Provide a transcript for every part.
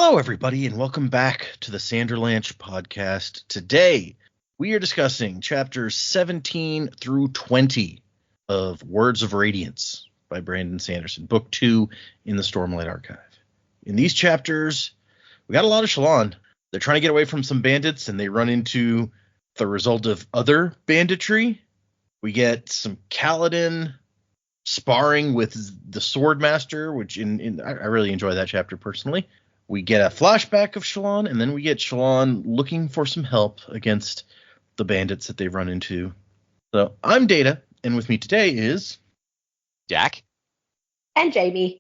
Hello, everybody, and welcome back to the Sanderlanche podcast. Today, we are discussing chapters 17 through 20 of Words of Radiance by Brandon Sanderson, book 2 in the Stormlight Archive. In these chapters, we got a lot of Shallan. They're trying to get away from some bandits, and they run into the result of other banditry. We get some Kaladin sparring with the Swordmaster, which I really enjoy that chapter personally. We get a flashback of Shallan, and then we get Shallan looking for some help against the bandits that they've run into. So I'm Data, and with me today is Dac and Jaymee.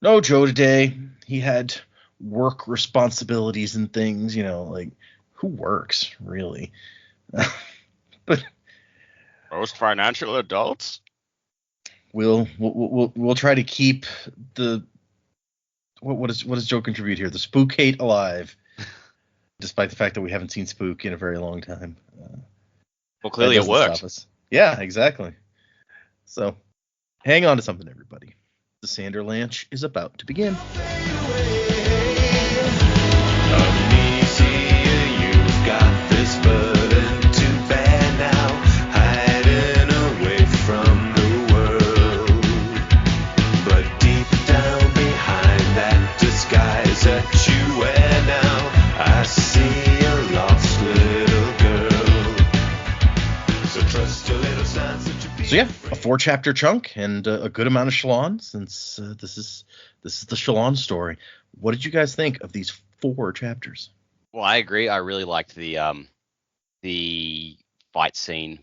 No Joe today. He had work responsibilities and things, like who works really? But most financial adults. We'll try to keep the what does Joe contribute here? The spook hate alive, despite the fact that we haven't seen Spook in a very long time. Well, clearly it worked. Yeah, exactly. So, hang on to something, everybody. The Sanderlanche is about to begin. So yeah, a 4-chapter chunk and a good amount of Shallan, since this is the Shallan story. What did you guys think of these 4 chapters? Well, I agree. I really liked the fight scene,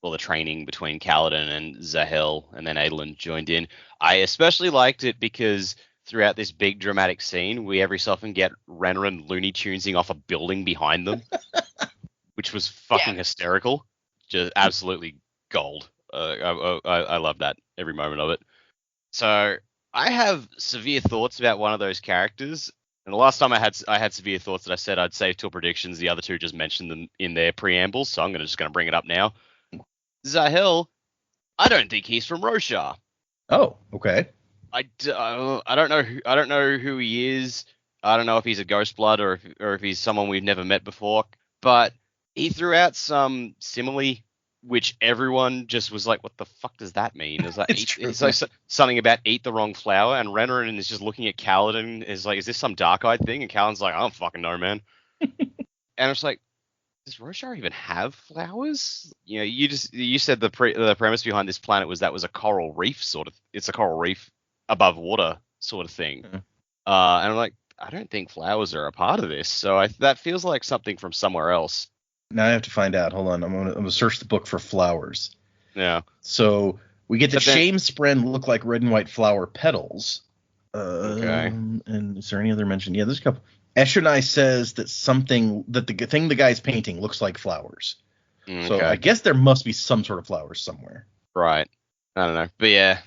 or the training between Kaladin and Zahel, and then Adolin joined in. I especially liked it because throughout this big dramatic scene, we every so often get Renarin Looney Tunesing off a building behind them, which was fucking hysterical. Just absolutely gold. I love that every moment of it. So I have severe thoughts about one of those characters. And the last time I had severe thoughts that I said I'd save till predictions. The other two just mentioned them in their preambles, so I'm just going to bring it up now. Zahel, I don't think he's from Roshar. Oh, okay. I don't know who he is. I don't know if he's a ghost blood or if he's someone we've never met before. But he threw out some simile, which everyone just was like, what the fuck does that mean? It's like, it's like something about eat the wrong flower, and Renarin is just looking at Kaladin, is like, is this some dark-eyed thing? And Kaladin's like, I don't fucking know, man. And it's like, does Roshar even have flowers? You said the premise behind this planet was a coral reef sort of, it's a coral reef above water sort of thing. Mm-hmm. And I'm like, I don't think flowers are a part of this, so that feels like something from somewhere else. Now I have to find out. Hold on. I'm gonna search the book for flowers. Yeah. So we get the Shamespren look like red and white flower petals. Okay. And is there any other mention? Yeah, there's a couple. Eshonai says that the thing the guy's painting looks like flowers. Okay. So I guess there must be some sort of flowers somewhere. Right. I don't know. But yeah,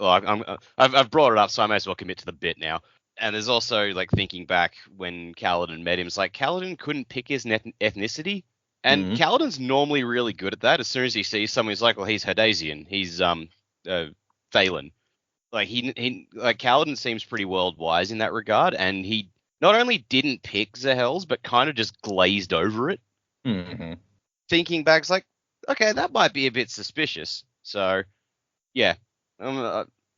I've brought it up, so I may as well commit to the bit now. And there's also, like, thinking back when Kaladin met him, it's like Kaladin couldn't pick his etnicity. And Kaladin's normally really good at that. As soon as he sees someone, he's like, well, he's Hadesian. He's Thalen. Like, Kaladin seems pretty world-wise in that regard. And he not only didn't pick Zahel's, but kind of just glazed over it. Mm-hmm. Thinking back, it's like, okay, that might be a bit suspicious. So, yeah.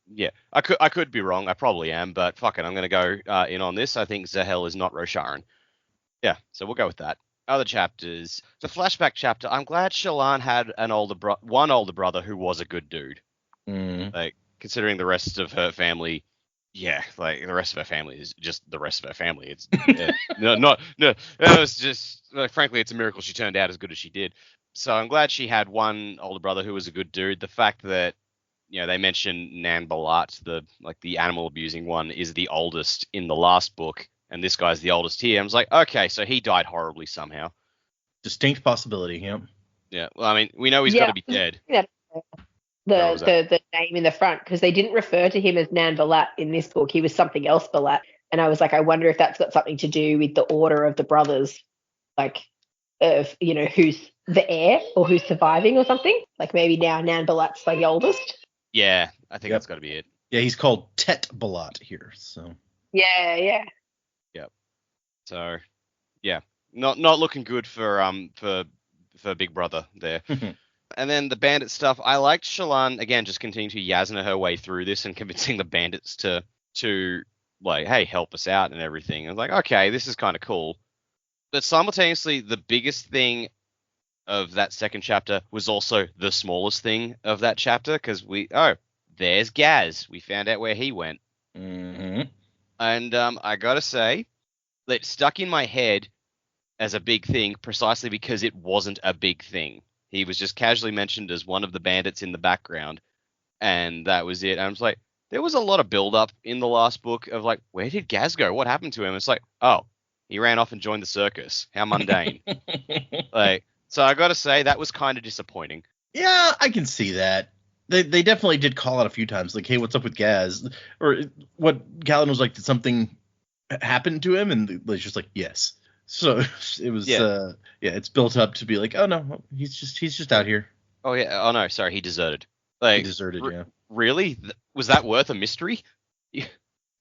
Yeah, I could be wrong. I probably am, but fuck it, I'm going to go in on this. I think Zahel is not Rosharan. Yeah, so we'll go with that. Other chapters. The flashback chapter, I'm glad Shallan had one older brother who was a good dude. Like, considering the rest of her family, the rest of her family is just the rest of her family. It's it was just, frankly, it's a miracle she turned out as good as she did. So I'm glad she had one older brother who was a good dude. The fact that, they mentioned Nan Balat, the animal abusing one, is the oldest in the last book, and this guy's the oldest here. I was like, okay, so he died horribly somehow. Distinct possibility, yeah. Yeah, well, I mean, we know he's got to be dead. Yeah. The name in the front, because they didn't refer to him as Nan Balat in this book. He was something else Balat. And I was like, I wonder if that's got something to do with the order of the brothers, like, who's the heir or who's surviving or something. Like, maybe now Nan Balat's like the oldest. Yeah, I think that's got to be it. Yeah, he's called Tet Balat here, so. Yeah. Yeah. So, yeah, not looking good for Big Brother there. And then the bandit stuff, I liked Shallan, again, just continuing to Yasna her way through this and convincing the bandits to like, hey, help us out and everything. I was like, okay, this is kind of cool. But simultaneously, the biggest thing of that second chapter was also the smallest thing of that chapter, because there's Gaz. We found out where he went. Mm-hmm. And I gotta say, that stuck in my head as a big thing precisely because it wasn't a big thing. He was just casually mentioned as one of the bandits in the background, and that was it. And I was like, there was a lot of build-up in the last book of like, where did Gaz go? What happened to him? It's like, oh, he ran off and joined the circus. How mundane. So I got to say, that was kind of disappointing. Yeah, I can see that. They definitely did call out a few times, like, hey, what's up with Gaz? Or what Kaladin was like, did something happen to him? And it's just like, yes. So it was, it's built up to be like, oh no, he's just out here. Oh yeah, oh no, sorry, he deserted. Like, he deserted, yeah. Really? Was that worth a mystery? I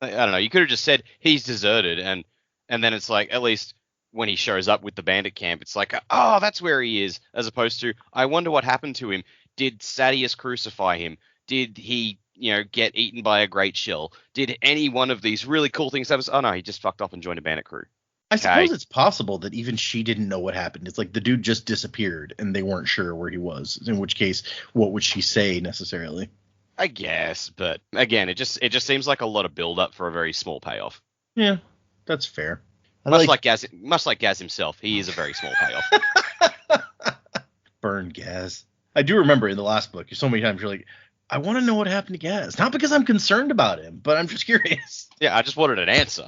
don't know. You could have just said he's deserted, and then it's like, at least when he shows up with the bandit camp, it's like, oh, that's where he is, as opposed to, I wonder what happened to him. Did Sadeas crucify him? Did he, get eaten by a great shill? Did any one of these really cool things happen? Oh no, he just fucked off and joined a bandit crew. I suppose it's possible that even she didn't know what happened. It's like the dude just disappeared and they weren't sure where he was. In which case, what would she say necessarily? I guess, but again, it just seems like a lot of build up for a very small payoff. Yeah, that's fair. Much like Gaz himself, he is a very small payoff. Burn Gaz. I do remember in the last book, so many times you're like, I want to know what happened to Gaz. Not because I'm concerned about him, but I'm just curious. Yeah, I just wanted an answer.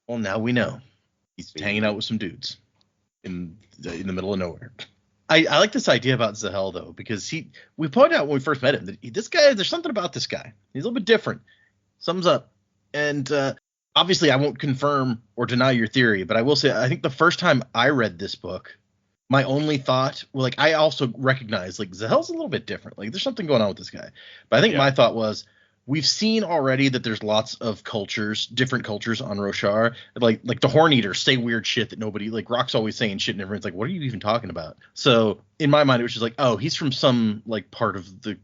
Well, now we know. He's hanging out with some dudes in the middle of nowhere. I like this idea about Zahel, though, because we pointed out when we first met him that this guy, there's something about this guy. He's a little bit different. Sums up. And obviously, I won't confirm or deny your theory, but I will say, I think the first time I read this book, my only thought, like, I also recognized, like, Zahel's a little bit different. Like, there's something going on with this guy. But I think my thought was, we've seen already that there's lots of cultures, different cultures on Roshar. Like the Horn Eaters say weird shit that nobody, like, Rock's always saying shit and everyone's like, what are you even talking about? So in my mind, it was just like, oh, he's from some, like, part of the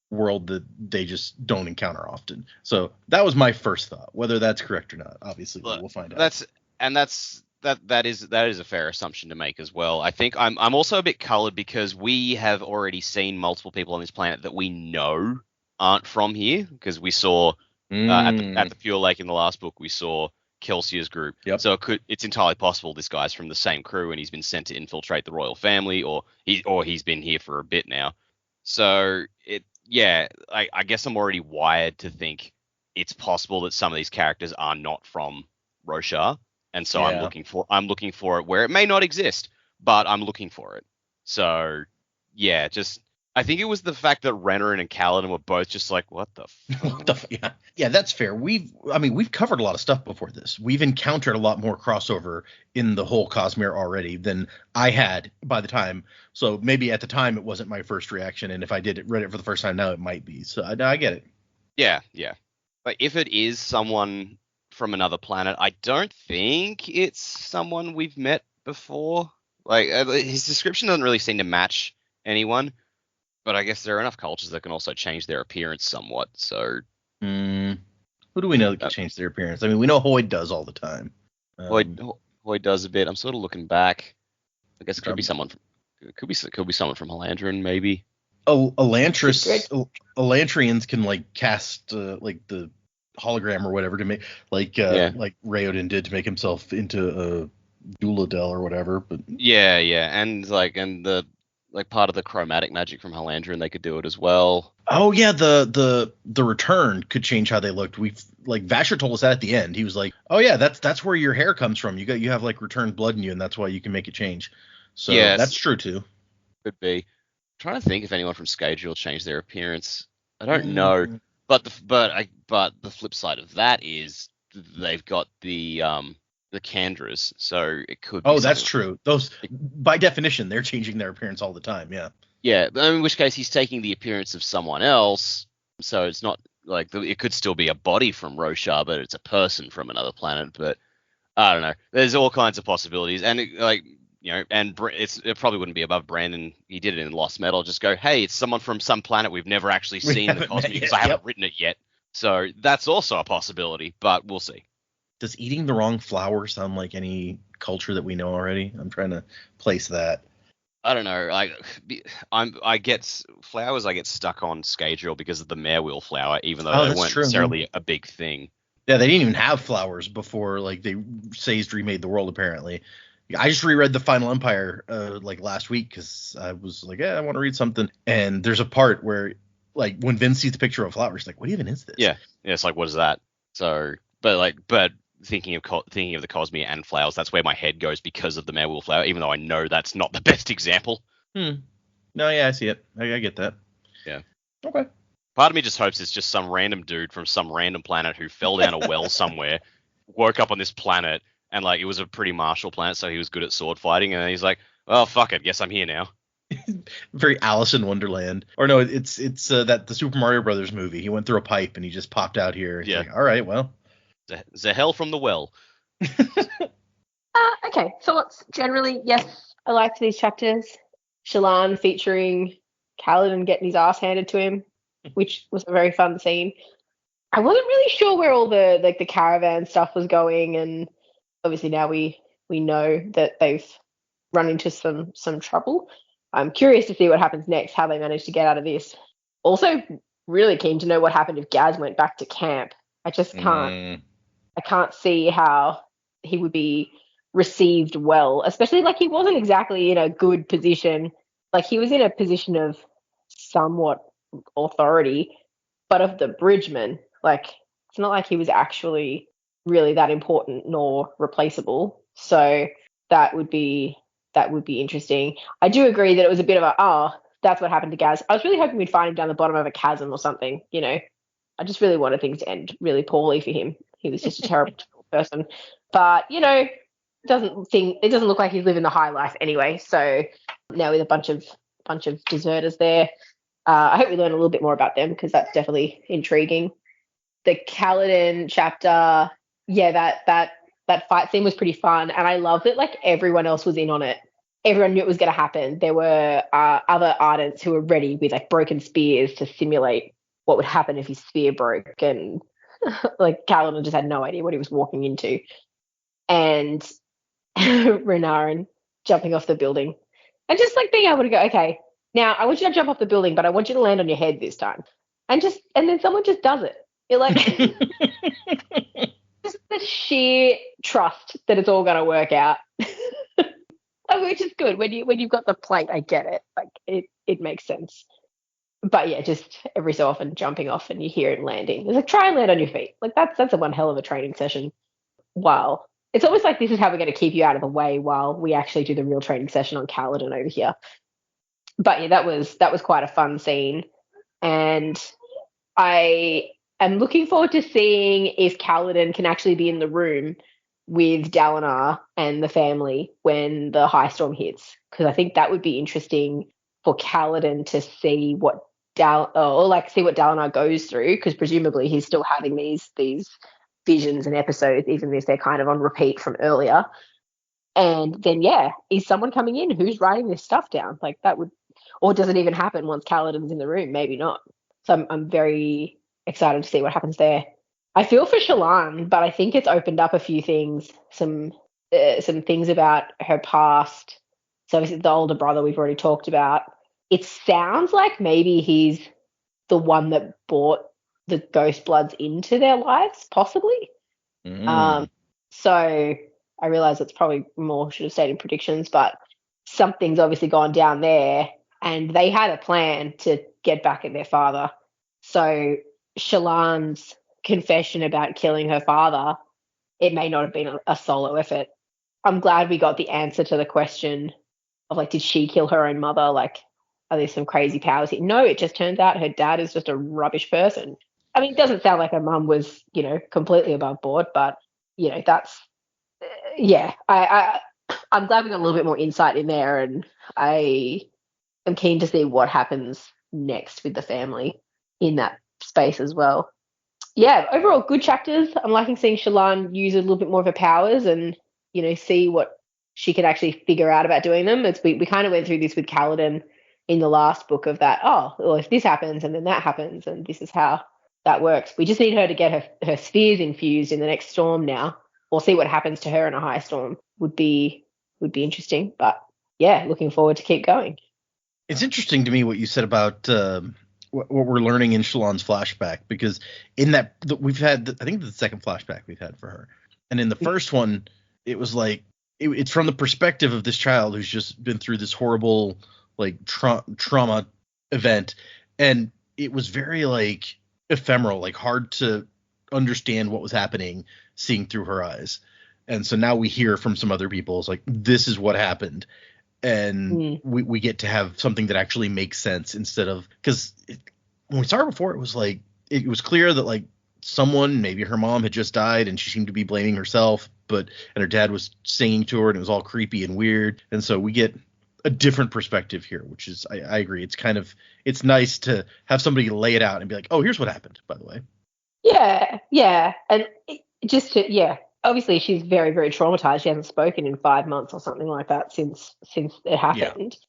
world that they just don't encounter often. So that was my first thought. Whether that's correct or not, obviously, we'll find out. That is a fair assumption to make as well. I think I'm also a bit colored because we have already seen multiple people on this planet that we know aren't from here, because we saw at the Pure Lake in the last book, we saw Kelsia's group. Yep. So it's entirely possible this guy's from the same crew and he's been sent to infiltrate the royal family, or he's been here for a bit now. So I guess I'm already wired to think it's possible that some of these characters are not from Roshar, and so I'm looking for it where it may not exist, but I'm looking for it. So yeah, I think it was the fact that Renarin and Kaladin were both just like, what the fuck? Yeah, that's fair. We've covered a lot of stuff before this. We've encountered a lot more crossover in the whole Cosmere already than I had by the time. So maybe at the time it wasn't my first reaction, and if I read it for the first time now, it might be. So I get it. Yeah. But if it is someone from another planet, I don't think it's someone we've met before. Like, his description doesn't really seem to match anyone. But I guess there are enough cultures that can also change their appearance somewhat. So, who do we know that can change their appearance? I mean, we know Hoyd does all the time. Hoyd does a bit. I'm sort of looking back. I guess it could be someone from someone from Halandrin, maybe. Oh, Elantrians can like cast like the hologram or whatever to make like Raoden did to make himself into a Duladel or whatever. But and the part of the chromatic magic from Halandrin, they could do it as well. Oh yeah, the return could change how they looked. Vasher told us that at the end. He was like, "Oh yeah, that's where your hair comes from. You have like returned blood in you, and that's why you can make it change." So that's true too. Could be. I'm trying to think if anyone from Scadrial changed their appearance. I don't know, but the flip side of that is they've got the Kandras, so it could be. Oh, that's true. Those, by definition, they're changing their appearance all the time, yeah. Yeah, in which case he's taking the appearance of someone else, so it's not like it could still be a body from Roshar, but it's a person from another planet. But I don't know. There's all kinds of possibilities, and it probably wouldn't be above Brandon. He did it in Lost Metal. Just go, hey, it's someone from some planet we've never actually seen the Cosmere because I haven't written it yet. So that's also a possibility, but we'll see. Does eating the wrong flower sound like any culture that we know already? I'm trying to place that. I don't know. I get flowers. I get stuck on Scadrial because of the Marewheel flower, even though they weren't necessarily a big thing. Yeah, they didn't even have flowers before, like, Sazed remade the world, apparently. I just reread The Final Empire, last week, because I was like, I want to read something. And there's a part where, like, when Vince sees the picture of a flower, he's like, what even is this? Yeah, it's like, what is that? So, but thinking of the Cosmere and flowers, that's where my head goes because of the Marewheel flower, even though I know that's not the best example. No, yeah, I see it. I get that. Yeah. Okay. Part of me just hopes it's just some random dude from some random planet who fell down a well somewhere, woke up on this planet, and it was a pretty martial planet, so he was good at sword fighting, and he's like, "Oh fuck it, guess I'm here now." Very Alice in Wonderland, or no, it's the Super Mario Brothers movie. He went through a pipe and he just popped out here. It's like, all right, well, the hell from the well. Okay, thoughts generally? Yes, I liked these chapters. Shallan featuring Kaladin getting his ass handed to him, which was a very fun scene. I wasn't really sure where all the caravan stuff was going, and obviously now we know that they've run into some trouble. I'm curious to see what happens next, how they manage to get out of this. Also, really keen to know what happened if Gaz went back to camp. I just can't. I can't see how he would be received well, especially he wasn't exactly in a good position. He was in a position of somewhat authority, but of the bridgeman. It's not like he was actually really that important nor replaceable. So that would be interesting. I do agree that it was a bit of that's what happened to Gaz. I was really hoping we'd find him down the bottom of a chasm or something, I just really wanted things to end really poorly for him. He was just a terrible person. But, it doesn't look like he's living the high life anyway. So now with a bunch of deserters there, I hope we learn a little bit more about them because that's definitely intriguing. The Kaladin chapter, yeah, that fight scene was pretty fun, and I love that everyone else was in on it. Everyone knew it was going to happen. There were other Ardents who were ready with broken spears to simulate what would happen if his spear broke, and Kaladin just had no idea what he was walking into. And Renarin jumping off the building and just being able to go, okay, now I want you to jump off the building, but I want you to land on your head this time. And then someone just does it. You're like, just the sheer trust that it's all going to work out. Which is good. When you've got the plate, I get it. It makes sense. But yeah, just every so often jumping off and you hear it landing. It's try and land on your feet. That's a one hell of a training session. Wow. It's almost like this is how we're going to keep you out of the way while we actually do the real training session on Kaladin over here. But yeah, that was quite a fun scene. And I am looking forward to seeing if Kaladin can actually be in the room with Dalinar and the family when the high storm hits, because I think that would be interesting for Kaladin to see what see what Dalinar goes through, because presumably he's still having these visions and episodes, even if they're kind of on repeat from earlier. And then, yeah, is someone coming in who's writing this stuff down? That would, or does it even happen once Kaladin's in the room? Maybe not. So I'm very excited to see what happens there. I feel for Shallan, but I think it's opened up a few things, some things about her past. So obviously the older brother we've already talked about. It sounds like maybe he's the one that brought the Ghost Bloods into their lives, possibly. So I realize it's probably more should have stayed in predictions, but something's obviously gone down there, and they had a plan to get back at their father. So Shallan's confession about killing her father, it may not have been a solo effort. I'm glad we got the answer to the question of did she kill her own mother? Are there some crazy powers here? No, it just turns out her dad is just a rubbish person. I mean, it doesn't sound like her mum was, completely above board, but, that's, yeah, I'm glad we got a little bit more insight in there, and I am keen to see what happens next with the family in that space as well. yeah, overall good chapters. I'm liking seeing Shallan use a little bit more of her powers and, see what she could actually figure out about doing them. We kind of went through this with Kaladin in the last book of that, well, if this happens and then that happens and this is how that works. We just need her to get her spheres infused in the next storm now. We'll see what happens to her in a high storm. Would be interesting. But yeah, looking forward to keep going. It's interesting to me what you said about what we're learning in Shallan's flashback, because in that we've had, I think the second flashback we've had for her, and in the first one, it was like it's from the perspective of this child who's just been through this horrible like trauma event, and it was very like ephemeral, like hard to understand what was happening seeing through her eyes. And so now we hear from some other people, it's like, this is what happened. And we get to have something that actually makes sense, instead of, because when we saw her before, it was like, it was clear that like someone, maybe her mom, had just died and she seemed to be blaming herself, and her dad was singing to her and it was all creepy and weird. And so we get a different perspective here, which is, I agree. It's nice to have somebody lay it out and be like, oh, here's what happened, by the way. Yeah. And obviously she's very, very traumatized. She hasn't spoken in 5 months or something like that since it happened. Yeah.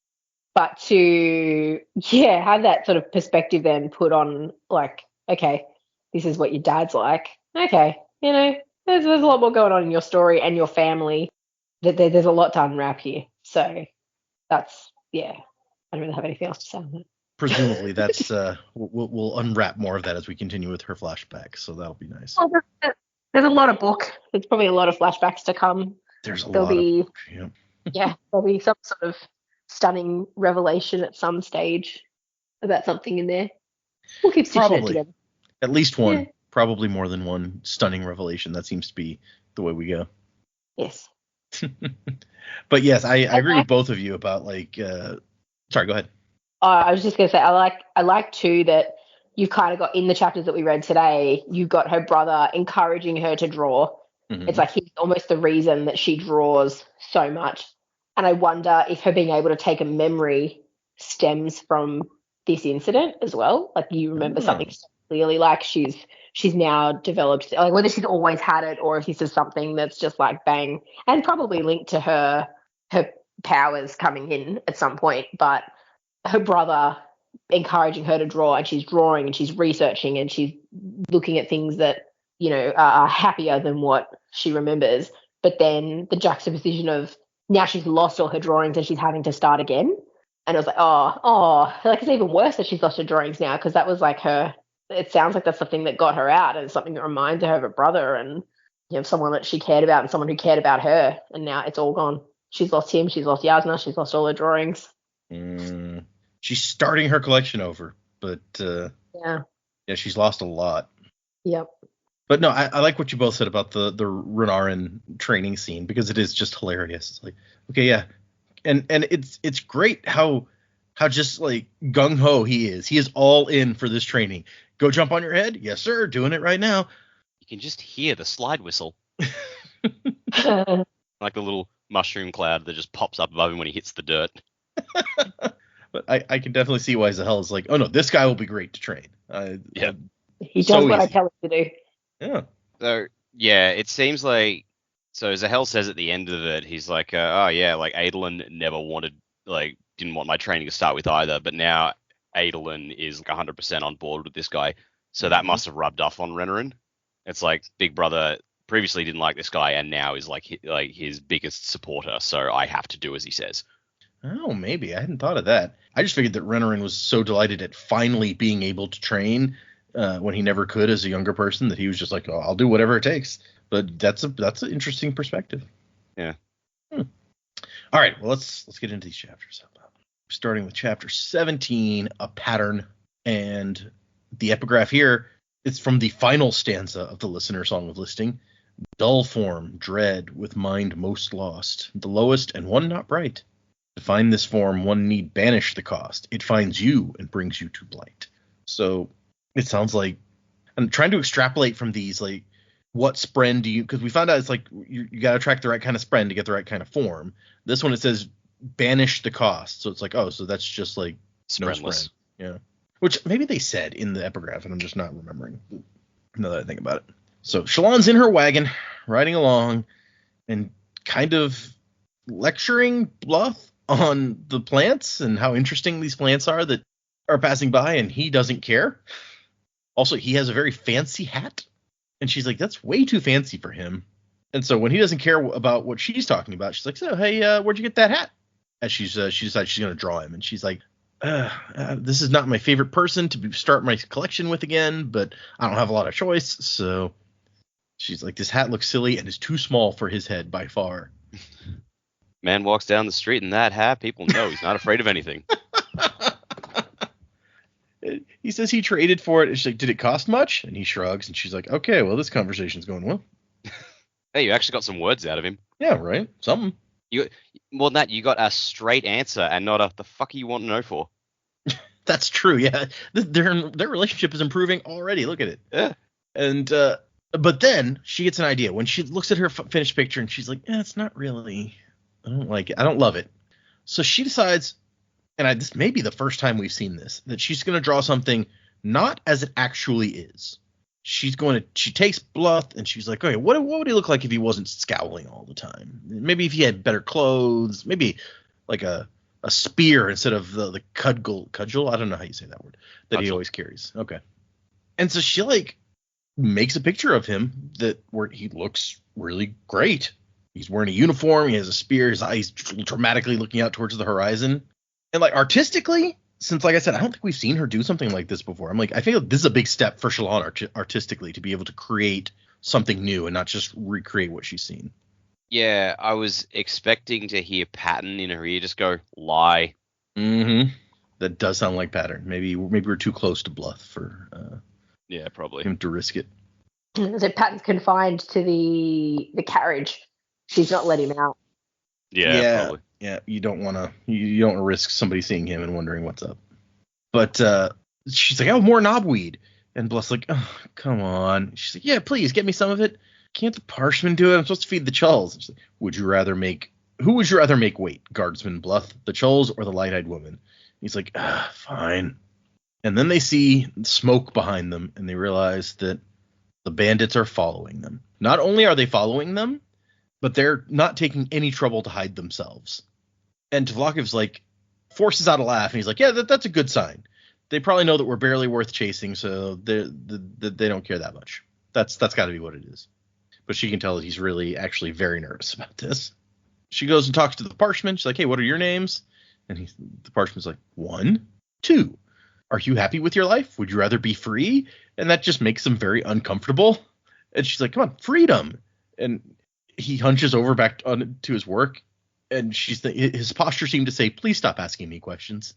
But to have that sort of perspective then put on, like, okay, this is what your dad's like. Okay, there's a lot more going on in your story and your family. There's a lot to unwrap here. So that's, I don't really have anything else to say on that. Presumably that's we'll unwrap more of that as we continue with her flashback. So that'll be nice. Well, there's a lot of book. There's probably a lot of flashbacks to come. There'll be there'll be some sort of stunning revelation at some stage about something in there. We'll keep stitching it together. At least one, probably more than one stunning revelation. That seems to be the way we go. Yes. But yes, I agree with both of you about like. Sorry, go ahead. I was just going to say, I like too that you've kind of got in the chapters that we read today, you've got her brother encouraging her to draw. Mm-hmm. It's like he's almost the reason that she draws so much. And I wonder if her being able to take a memory stems from this incident as well. Like you remember something so clearly, like she's now developed, like whether she's always had it or if this is something that's just like bang, and probably linked to her powers coming in at some point, but her brother encouraging her to draw, and she's drawing and she's researching and she's looking at things that, are happier than what she remembers. But then the juxtaposition of now she's lost all her drawings and she's having to start again. And it was like, oh, like it's even worse that she's lost her drawings now, because that was like it sounds like that's something that got her out, and something that reminds her of her brother and, someone that she cared about and someone who cared about her. And now it's all gone. She's lost him. She's lost Yasna. She's lost all her drawings. She's starting her collection over, but she's lost a lot. Yep. But no, I like what you both said about the Renarin training scene, because it is just hilarious. It's like, okay, yeah, and it's great how just like gung ho he is. He is all in for this training. Go jump on your head, yes sir, doing it right now. You can just hear the slide whistle, like the little mushroom cloud that just pops up above him when he hits the dirt. But I can definitely see why Zahel is like, oh no, this guy will be great to train. He does what I tell him to do. Yeah. So it seems like, so Zahel says at the end of it, he's like, like Adolin never didn't want my training to start with either, but now Adolin is like 100% on board with this guy. So that must have rubbed off on Renarin. It's like Big Brother previously didn't like this guy and now is like his biggest supporter. So I have to do as he says. Oh, maybe. I hadn't thought of that. I just figured that Renarin was so delighted at finally being able to train when he never could as a younger person, that he was just like, oh, I'll do whatever it takes. But that's an interesting perspective. Yeah. All right. Well, let's get into these chapters. Starting with chapter 17, A Pattern. And the epigraph here, it's from the final stanza of the Listener Song of Listing. Dull form, dread, with mind most lost, the lowest and one not bright. To find this form, one need banish the cost. It finds you and brings you to blight. So it sounds like I'm trying to extrapolate from these, like, what spren do you, because we found out it's like you got to attract the right kind of spren to get the right kind of form. This one, it says banish the cost. So it's like, oh, so that's just like sprenless. No spren. Yeah. Which maybe they said in the epigraph and I'm just not remembering. Now that I think about it. So Shallan's in her wagon, riding along, and kind of lecturing Bluff on the plants and how interesting these plants are that are passing by, and he doesn't care. Also, he has a very fancy hat, and she's like, that's way too fancy for him. And so when he doesn't care about what she's talking about, she's like, so, hey, where'd you get that hat? As she decides she's going to draw him, and she's like, this is not my favorite person to start my collection with again, but I don't have a lot of choice, so she's like, this hat looks silly and is too small for his head by far. Man walks down the street in that hat, people know he's not afraid of anything. He says he traded for it. And she's like, did it cost much? And he shrugs, and she's like, okay, well, this conversation's going well. Hey, you actually got some words out of him. Yeah, right? Something. More than that, you got a straight answer and not a the fuck you want to know for. That's true, yeah. Their relationship is improving already. Look at it. Yeah. And but then she gets an idea. When she looks at her finished picture, and she's like, it's not really, I don't like it. I don't love it. So she decides, and this may be the first time we've seen this, that she's going to draw something not as it actually is. She takes Bluff, and she's like, okay, what would he look like if he wasn't scowling all the time? Maybe if he had better clothes, maybe like a spear instead of the cudgel. I don't know how you say that word that he always carries. Okay. And so she like makes a picture of him where he looks really great. He's wearing a uniform. He has a spear. His eyes dramatically looking out towards the horizon. And like artistically, since, like I said, I don't think we've seen her do something like this before. I'm like, I feel this is a big step for Shallan artistically to be able to create something new and not just recreate what she's seen. Yeah, I was expecting to hear Patton in her ear just go, lie. Mm-hmm. That does sound like Pattern. Maybe we're too close to Bluff for yeah, probably him to risk it. So Patton's confined to the carriage. She's not let him out. Yeah, probably. Yeah, you don't want to risk somebody seeing him and wondering what's up. But she's like, oh, more knobweed. And Bluff's like, oh, come on. She's like, yeah, please get me some of it. Can't the parshman do it? I'm supposed to feed the chulls. She's like, who would you rather make wait? Guardsman Bluff, the chulls, or the light-eyed woman? He's like, fine. And then they see smoke behind them, and they realize that the bandits are following them. Not only are they following them, but they're not taking any trouble to hide themselves. And Tvlakiv's like, forces out a laugh, and he's like, yeah, that's a good sign. They probably know that we're barely worth chasing, so they don't care that much. That's got to be what it is. But she can tell that he's really actually very nervous about this. She goes and talks to the parchman. She's like, hey, what are your names? And the parchman's like, 1, 2. Are you happy with your life? Would you rather be free? And that just makes him very uncomfortable. And she's like, come on, freedom. And he hunches over back to his work. And his posture seemed to say, please stop asking me questions.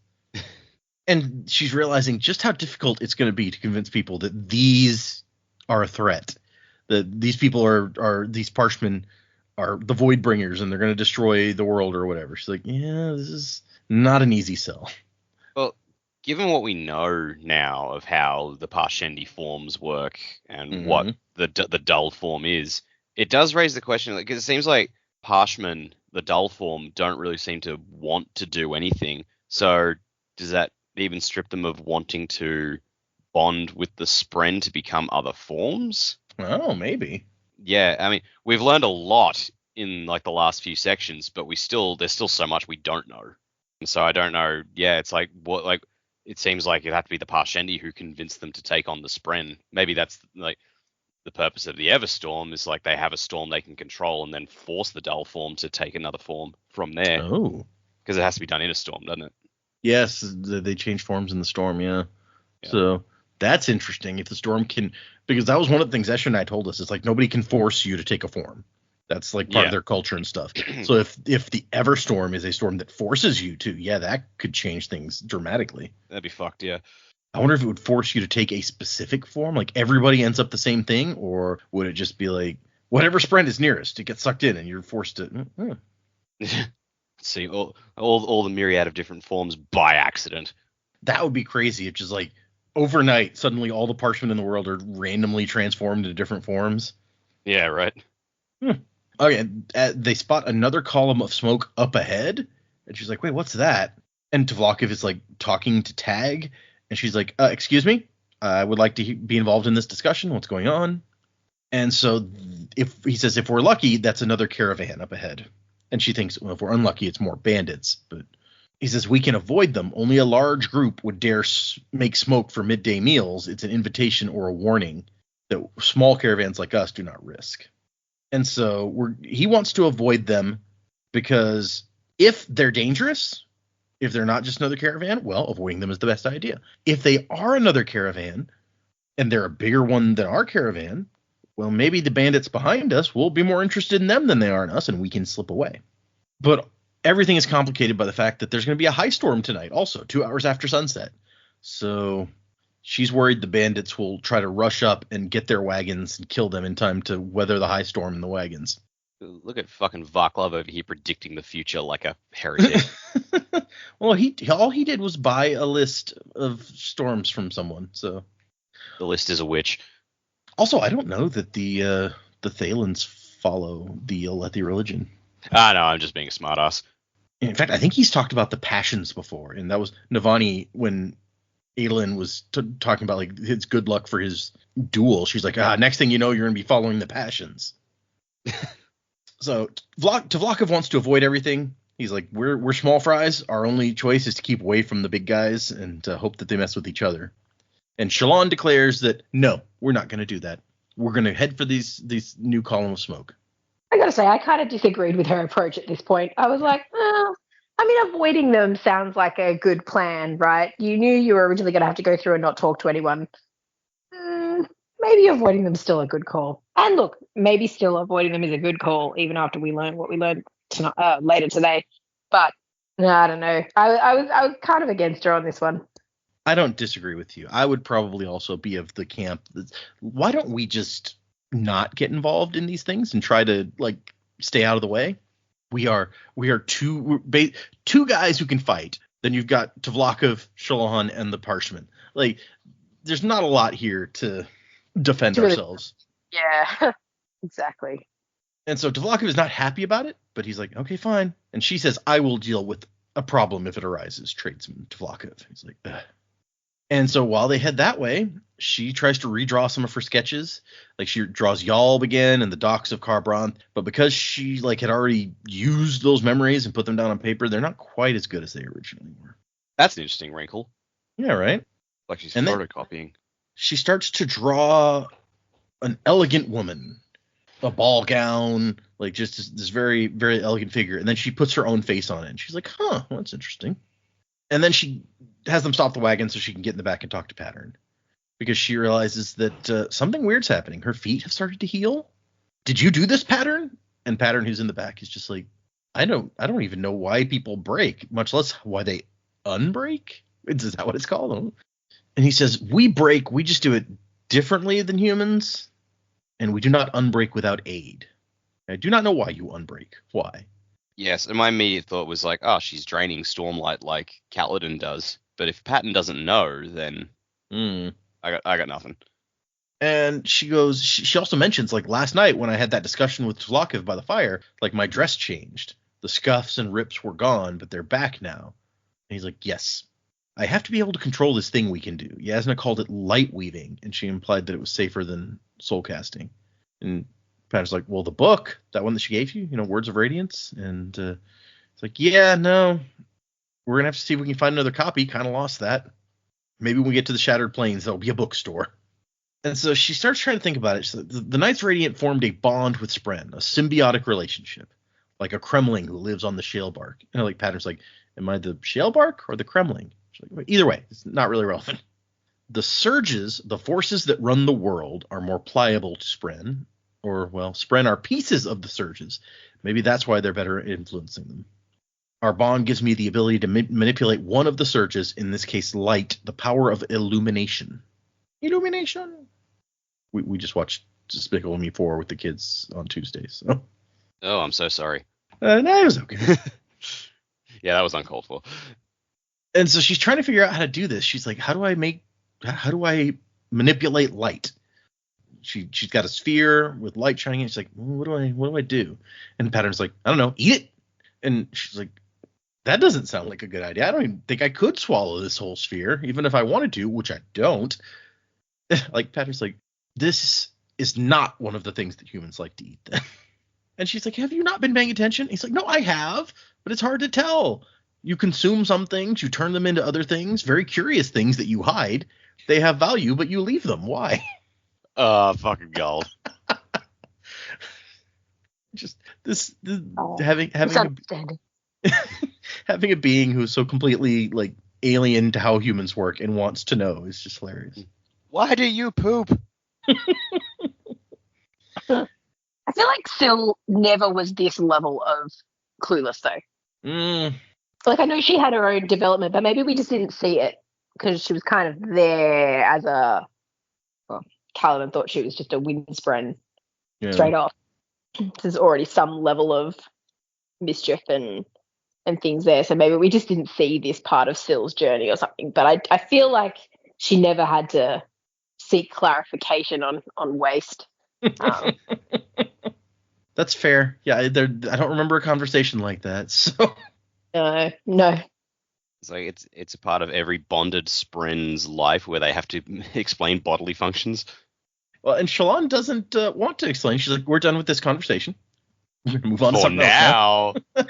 And she's realizing just how difficult it's going to be to convince people that these are a threat. That these people are these parshmen are the void bringers and they're going to destroy the world or whatever. She's like, yeah, this is not an easy sell. Well, given what we know now of how the Parshendi forms work and what the dull form is, it does raise the question, because it seems like Parshmen, the dull form, don't really seem to want to do anything. So does that even strip them of wanting to bond with the Spren to become other forms? Oh, maybe. Yeah, I mean, we've learned a lot in like the last few sections, but there's still so much we don't know. And so I don't know. Yeah, it's like it seems like it'd have to be the Parshendi who convinced them to take on the Spren. Maybe that's like the purpose of the Everstorm, is like they have a storm they can control and then force the dull form to take another form from there. Oh. Because it has to be done in a storm, doesn't it? Yes, they change forms in the storm, yeah. So that's interesting. If the storm can, because that was one of the things Escher and I told us. It's like nobody can force you to take a form. That's like part of their culture and stuff. So if the Everstorm is a storm that forces you to, that could change things dramatically. That'd be fucked, yeah. I wonder if it would force you to take a specific form, like everybody ends up the same thing, or would it just be like whatever Spren is nearest, it gets sucked in and you're forced to. See all the myriad of different forms by accident. That would be crazy. If just like overnight, suddenly all the Parshmen in the world are randomly transformed into different forms. Yeah, right. Okay, they spot another column of smoke up ahead, and she's like, wait, what's that? And Tvlakiv is like talking to Tag, and she's like, excuse me? I would like to be involved in this discussion. What's going on? And so if we're lucky, that's another caravan up ahead. And she thinks, well, if we're unlucky, it's more bandits. But he says we can avoid them. Only a large group would dare make smoke for midday meals. It's an invitation or a warning that small caravans like us do not risk. And so he wants to avoid them because if they're dangerous, if they're not just another caravan, well, avoiding them is the best idea. If they are another caravan and they're a bigger one than our caravan, well, maybe the bandits behind us will be more interested in them than they are in us, and we can slip away. But everything is complicated by the fact that there's going to be a high storm tonight, also 2 hours after sunset. So she's worried the bandits will try to rush up and get their wagons and kill them in time to weather the high storm in the wagons. Look at fucking Vaclav over here predicting the future like a heretic. Well, all he did was buy a list of storms from someone. So the list is a witch. Also, I don't know that the Thalens follow the Alethi religion. No, I'm just being a smartass. In fact, I think he's talked about the passions before, and that was Navani when Adolin was talking about like his good luck for his duel. She's like, next thing you know, you're going to be following the passions. So Tvlakov wants to avoid everything. He's like, we're small fries. Our only choice is to keep away from the big guys and hope that they mess with each other. And Shallan declares that, no, we're not going to do that. We're going to head for these new column of smoke. I got to say, I kind of disagreed with her approach at this point. I was like, avoiding them sounds like a good plan, right? You knew you were originally going to have to go through and not talk to anyone. Maybe avoiding them is still a good call. And look, maybe still avoiding them is a good call, even after we learn what we learned later today. But no, I don't know. I was kind of against her on this one. I don't disagree with you. I would probably also be of the camp that why don't we just not get involved in these things and try to like stay out of the way? We are two guys who can fight. Then you've got Tvlakov, Shallan, and the Parchment. Like, there's not a lot here to defend ourselves. Yeah, exactly. And so Tvlakov is not happy about it, but he's like, okay, fine. And she says, I will deal with a problem if it arises, tradesman Tvlakov. He's like, ugh. And so while they head that way, she tries to redraw some of her sketches. Like she draws Yalb again and the docks of Kharbranth. But because she like had already used those memories and put them down on paper, they're not quite as good as they originally were. That's an interesting wrinkle. Yeah, right? Like she's photocopying. She starts to draw an elegant woman. A ball gown, like just this very, very elegant figure. And then she puts her own face on it. And she's like, well, that's interesting. And then she has them stop the wagon so she can get in the back and talk to Pattern. Because she realizes that something weird's happening. Her feet have started to heal. Did you do this, Pattern? And Pattern, who's in the back, is just like, I don't even know why people break, much less why they unbreak. Is that what it's called? And he says, we break, we just do it differently than humans. And we do not unbreak without aid. I do not know why you unbreak. Why? Yes, and my immediate thought was like, she's draining Stormlight like Kaladin does. But if Patton doesn't know, then I got nothing. And she goes, she also mentions, like, last night when I had that discussion with Tvlakov by the fire, like, my dress changed. The scuffs and rips were gone, but they're back now. And he's like, yes. I have to be able to control this thing we can do. Yasna called it light weaving, and she implied that it was safer than soul casting. And Patton's like, well, the book, that one that she gave you, Words of Radiance. And it's like, yeah, no, we're going to have to see if we can find another copy. Kind of lost that. Maybe when we get to the Shattered Plains, there'll be a bookstore. And so she starts trying to think about it. So the Knights Radiant formed a bond with Spren, a symbiotic relationship, like a Kremling who lives on the shale bark. And like Patton's like, am I the shale bark or the Kremling? Like, either way, it's not really relevant. The surges, the forces that run the world, are more pliable to Spren. Or, well, Spren are pieces of the surges. Maybe that's why they're better at influencing them. Our bond gives me the ability to manipulate one of the surges, in this case light, the power of illumination. Illumination! We just watched Despicable Me 4 with the kids on Tuesdays. So. Oh, I'm so sorry. No, it was okay. Yeah, that was uncalled for. And so she's trying to figure out how to do this. She's like, how do I manipulate light? She's got a sphere with light shining in. She's like, what do I do? And Pattern's like, I don't know, eat it. And she's like, that doesn't sound like a good idea. I don't even think I could swallow this whole sphere, even if I wanted to, which I don't. Like, Patrick's like, this is not one of the things that humans like to eat then. And she's like, have you not been paying attention? He's like, no, I have, but it's hard to tell. You consume some things, you turn them into other things, very curious things that you hide. They have value, but you leave them. Why? Fucking gold. Just having having a being who's so completely like alien to how humans work and wants to know is just hilarious. Why do you poop? I feel like Syl never was this level of clueless, though. Like, I know she had her own development, but maybe we just didn't see it because she was kind of there as a... Well, Kaladin thought she was just a windspren straight off. There's already some level of mischief and things there, so maybe we just didn't see this part of Syl's journey or something. But I feel like she never had to seek clarification on waste. That's fair. Yeah, I don't remember a conversation like that. So no. It's like it's a part of every bonded spren's life where they have to explain bodily functions. Well, and Shallan doesn't want to explain. She's like, we're done with this conversation. We're gonna move on to something else now.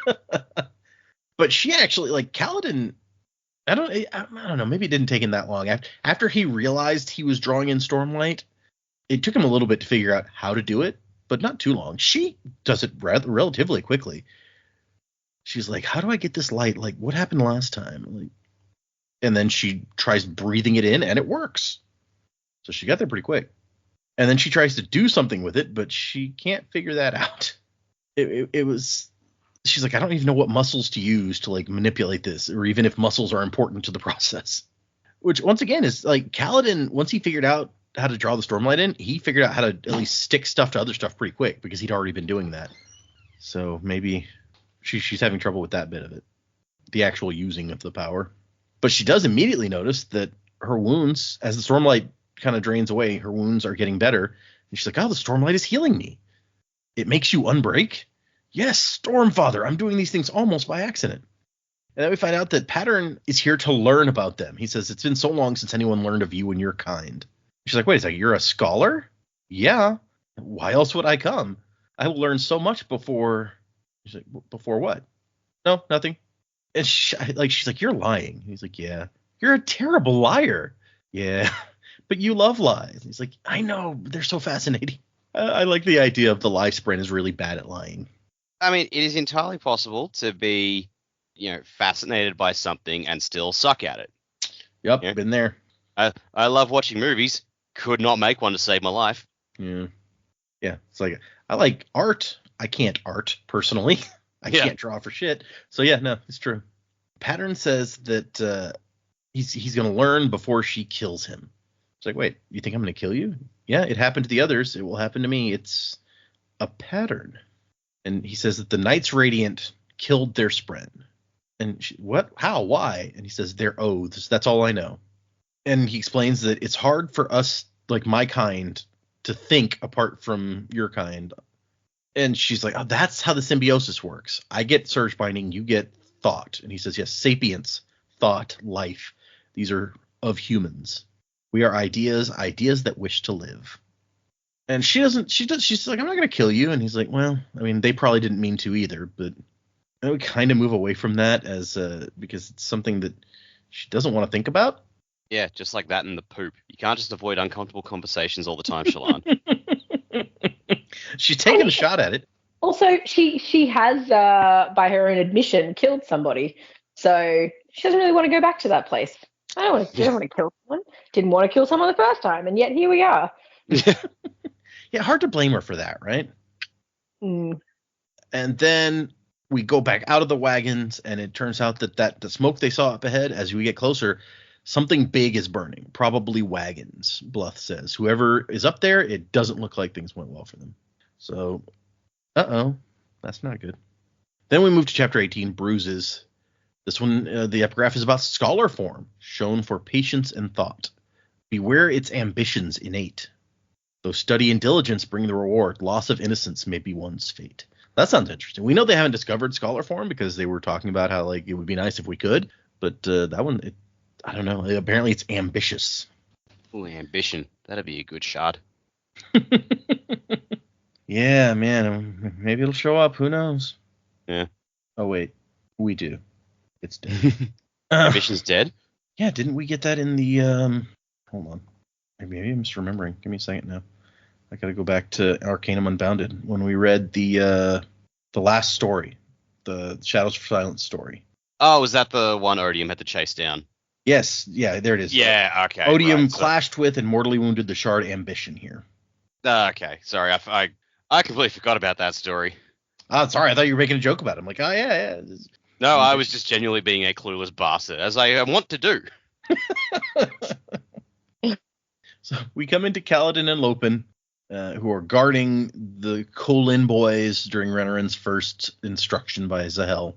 But she actually, like, Kaladin, I don't know, maybe it didn't take him that long. After he realized he was drawing in Stormlight, it took him a little bit to figure out how to do it, but not too long. She does it relatively quickly. She's like, how do I get this light? Like, what happened last time? Like, and then she tries breathing it in, and it works. So she got there pretty quick. And then she tries to do something with it, but she can't figure that out. It was... She's like, I don't even know what muscles to use to, like, manipulate this, or even if muscles are important to the process. Which, once again, is like Kaladin, once he figured out how to draw the Stormlight in, he figured out how to at least stick stuff to other stuff pretty quick because he'd already been doing that. So maybe she's having trouble with that bit of it, the actual using of the power. But she does immediately notice that her wounds, as the Stormlight kind of drains away, her wounds are getting better. And she's like, oh, the Stormlight is healing me. It makes you unbreak? Yes, Stormfather, I'm doing these things almost by accident. And then we find out that Pattern is here to learn about them. He says, it's been so long since anyone learned of you and your kind. She's like, wait a second, you're a scholar? Yeah. Why else would I come? I will learn so much before... She's like, before what? No, nothing. And she's like, you're lying. He's like, yeah. You're a terrible liar. Yeah. But you love lies. He's like, I know, they're so fascinating. I like the idea of the lie spren is really bad at lying. I mean, it is entirely possible to be, fascinated by something and still suck at it. Yep, been there. I love watching movies. Could not make one to save my life. Yeah. Yeah, it's like, I like art. I can't art, personally. I can't draw for shit. So, yeah, no, it's true. Pattern says that he's going to learn before she kills him. It's like, wait, you think I'm going to kill you? Yeah, it happened to the others. It will happen to me. It's a pattern. And he says that the Knights Radiant killed their spren. And she, what? How? Why? And he says, their oaths. That's all I know. And he explains that it's hard for us, like my kind, to think apart from your kind. And she's like, oh, that's how the symbiosis works. I get surge binding, you get thought. And he says, yes, sapience, thought, life. These are of humans. We are ideas that wish to live. And she's like, I'm not going to kill you. And he's like, well, I mean, they probably didn't mean to either, but I would kind of move away from that because it's something that she doesn't want to think about. Yeah, just like that in the poop. You can't just avoid uncomfortable conversations all the time, Shallan. She's taking a shot at it. Also, she has, by her own admission, killed somebody. So she doesn't really want to go back to that place. I don't want to kill someone. Didn't want to kill someone the first time, and yet here we are. Yeah, hard to blame her for that, right? Mm. And then we go back out of the wagons, and it turns out that the smoke they saw up ahead, as we get closer, something big is burning. Probably wagons, Bluth says. Whoever is up there, it doesn't look like things went well for them. So, that's not good. Then we move to chapter 18, Bruises. This one, the epigraph is about scholar form, shown for patience and thought. Beware its ambitions innate. Though study and diligence bring the reward, loss of innocence may be one's fate. That sounds interesting. We know they haven't discovered scholar form because they were talking about how, like, it would be nice if we could. But that one, I don't know. Apparently it's ambitious. Ooh, ambition. That'd be a good shard. Yeah, man. Maybe it'll show up. Who knows? Yeah. Oh, wait. We do. It's dead. Ambition's dead? Yeah, didn't we get that in the... Hold on. Maybe I'm misremembering. Give me a second now. I gotta go back to Arcanum Unbounded when we read the last story. The Shadows of Silence story. Oh, was that the one Odium had to chase down? Yes. Yeah, there it is. Yeah, okay. Odium right, clashed with and mortally wounded the shard Ambition here. Okay, sorry. I completely forgot about that story. Oh, sorry. I thought you were making a joke about it. I'm like, oh, yeah. No, I was just genuinely being a clueless bastard, as I want to do. So we come into Kaladin and Lopen, who are guarding the Kholin boys during Renarin's first instruction by Zahel.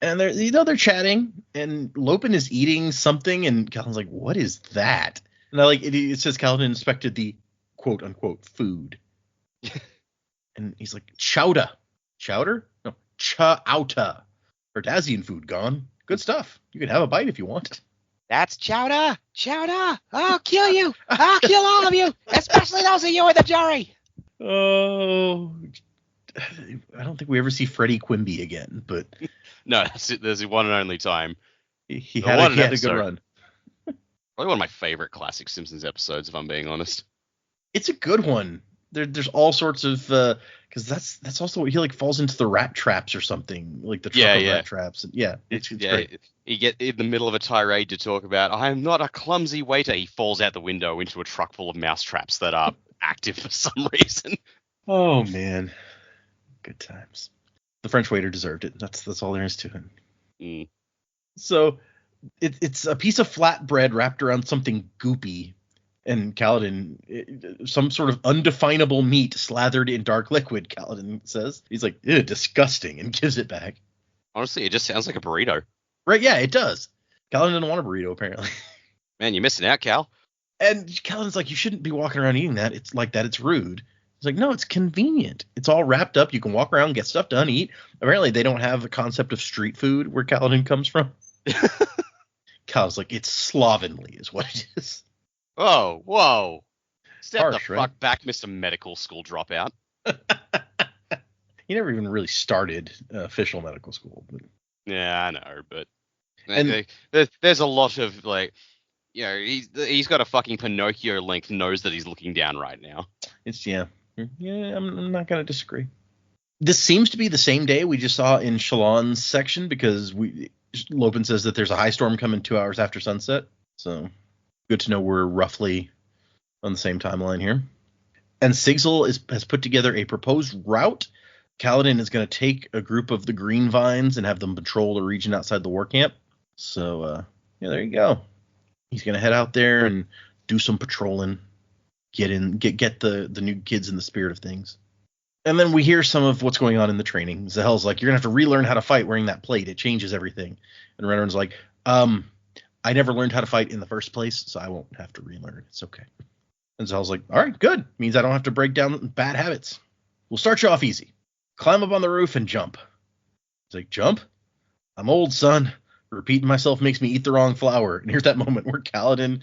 And they're chatting, and Lopen is eating something, and Kaladin's like, what is that? And it says Kaladin inspected the quote unquote food. And he's like, chowder. Chowder? No, chowta. Cardassian food gone. Good stuff. You can have a bite if you want. That's chowder! Chowder! I'll kill you! I'll kill all of you! Especially those of you in the jury! Oh, I don't think we ever see Freddie Quimby again, but... No, there's the one and only time. He had a good run. Probably one of my favorite classic Simpsons episodes, if I'm being honest. It's a good one. There's all sorts of... because that's also what he falls into the rat traps or something, like the truck of rat traps. Yeah, it's great. He get in the middle of a tirade to talk about, I am not a clumsy waiter. He falls out the window into a truck full of mouse traps that are active for some reason. Oh man, good times. The French waiter deserved it. That's all there is to him. Mm. So it's a piece of flatbread wrapped around something goopy. And Kaladin, some sort of undefinable meat slathered in dark liquid, Kaladin says. He's like, ew, disgusting, and gives it back. Honestly, it just sounds like a burrito. Right, yeah, it does. Kaladin didn't want a burrito, apparently. Man, you're missing out, Cal. And Kaladin's like, you shouldn't be walking around eating that. It's like that. It's rude. He's like, no, it's convenient. It's all wrapped up. You can walk around, get stuff done, eat. Apparently, they don't have the concept of street food where Kaladin comes from. Kaladin's like, it's slovenly is what it is. Oh, whoa. Step Harsh, the fuck right? back, Mr. Medical School dropout. He never even really started official medical school. But... Yeah, I know, but And- there's a lot of, he's got a fucking Pinocchio-length nose that he's looking down right now. Yeah, I'm not going to disagree. This seems to be the same day we just saw in Shallan's section because Lopen says that there's a high storm coming 2 hours after sunset. So good to know we're roughly on the same timeline here. And Sigzil has put together a proposed route. Kaladin is going to take a group of the Green Vines and have them patrol the region outside the war camp. So, there you go. He's going to head out there and do some patrolling, get the new kids in the spirit of things. And then we hear some of what's going on in the training. Zahel's like, you're going to have to relearn how to fight wearing that plate. It changes everything. And Renarin's like, I never learned how to fight in the first place, so I won't have to relearn. It's okay. And Zahel's like, all right, good. Means I don't have to break down bad habits. We'll start you off easy. Climb up on the roof and jump. He's like, jump? I'm old, son. Repeating myself makes me eat the wrong flour. And here's that moment where Kaladin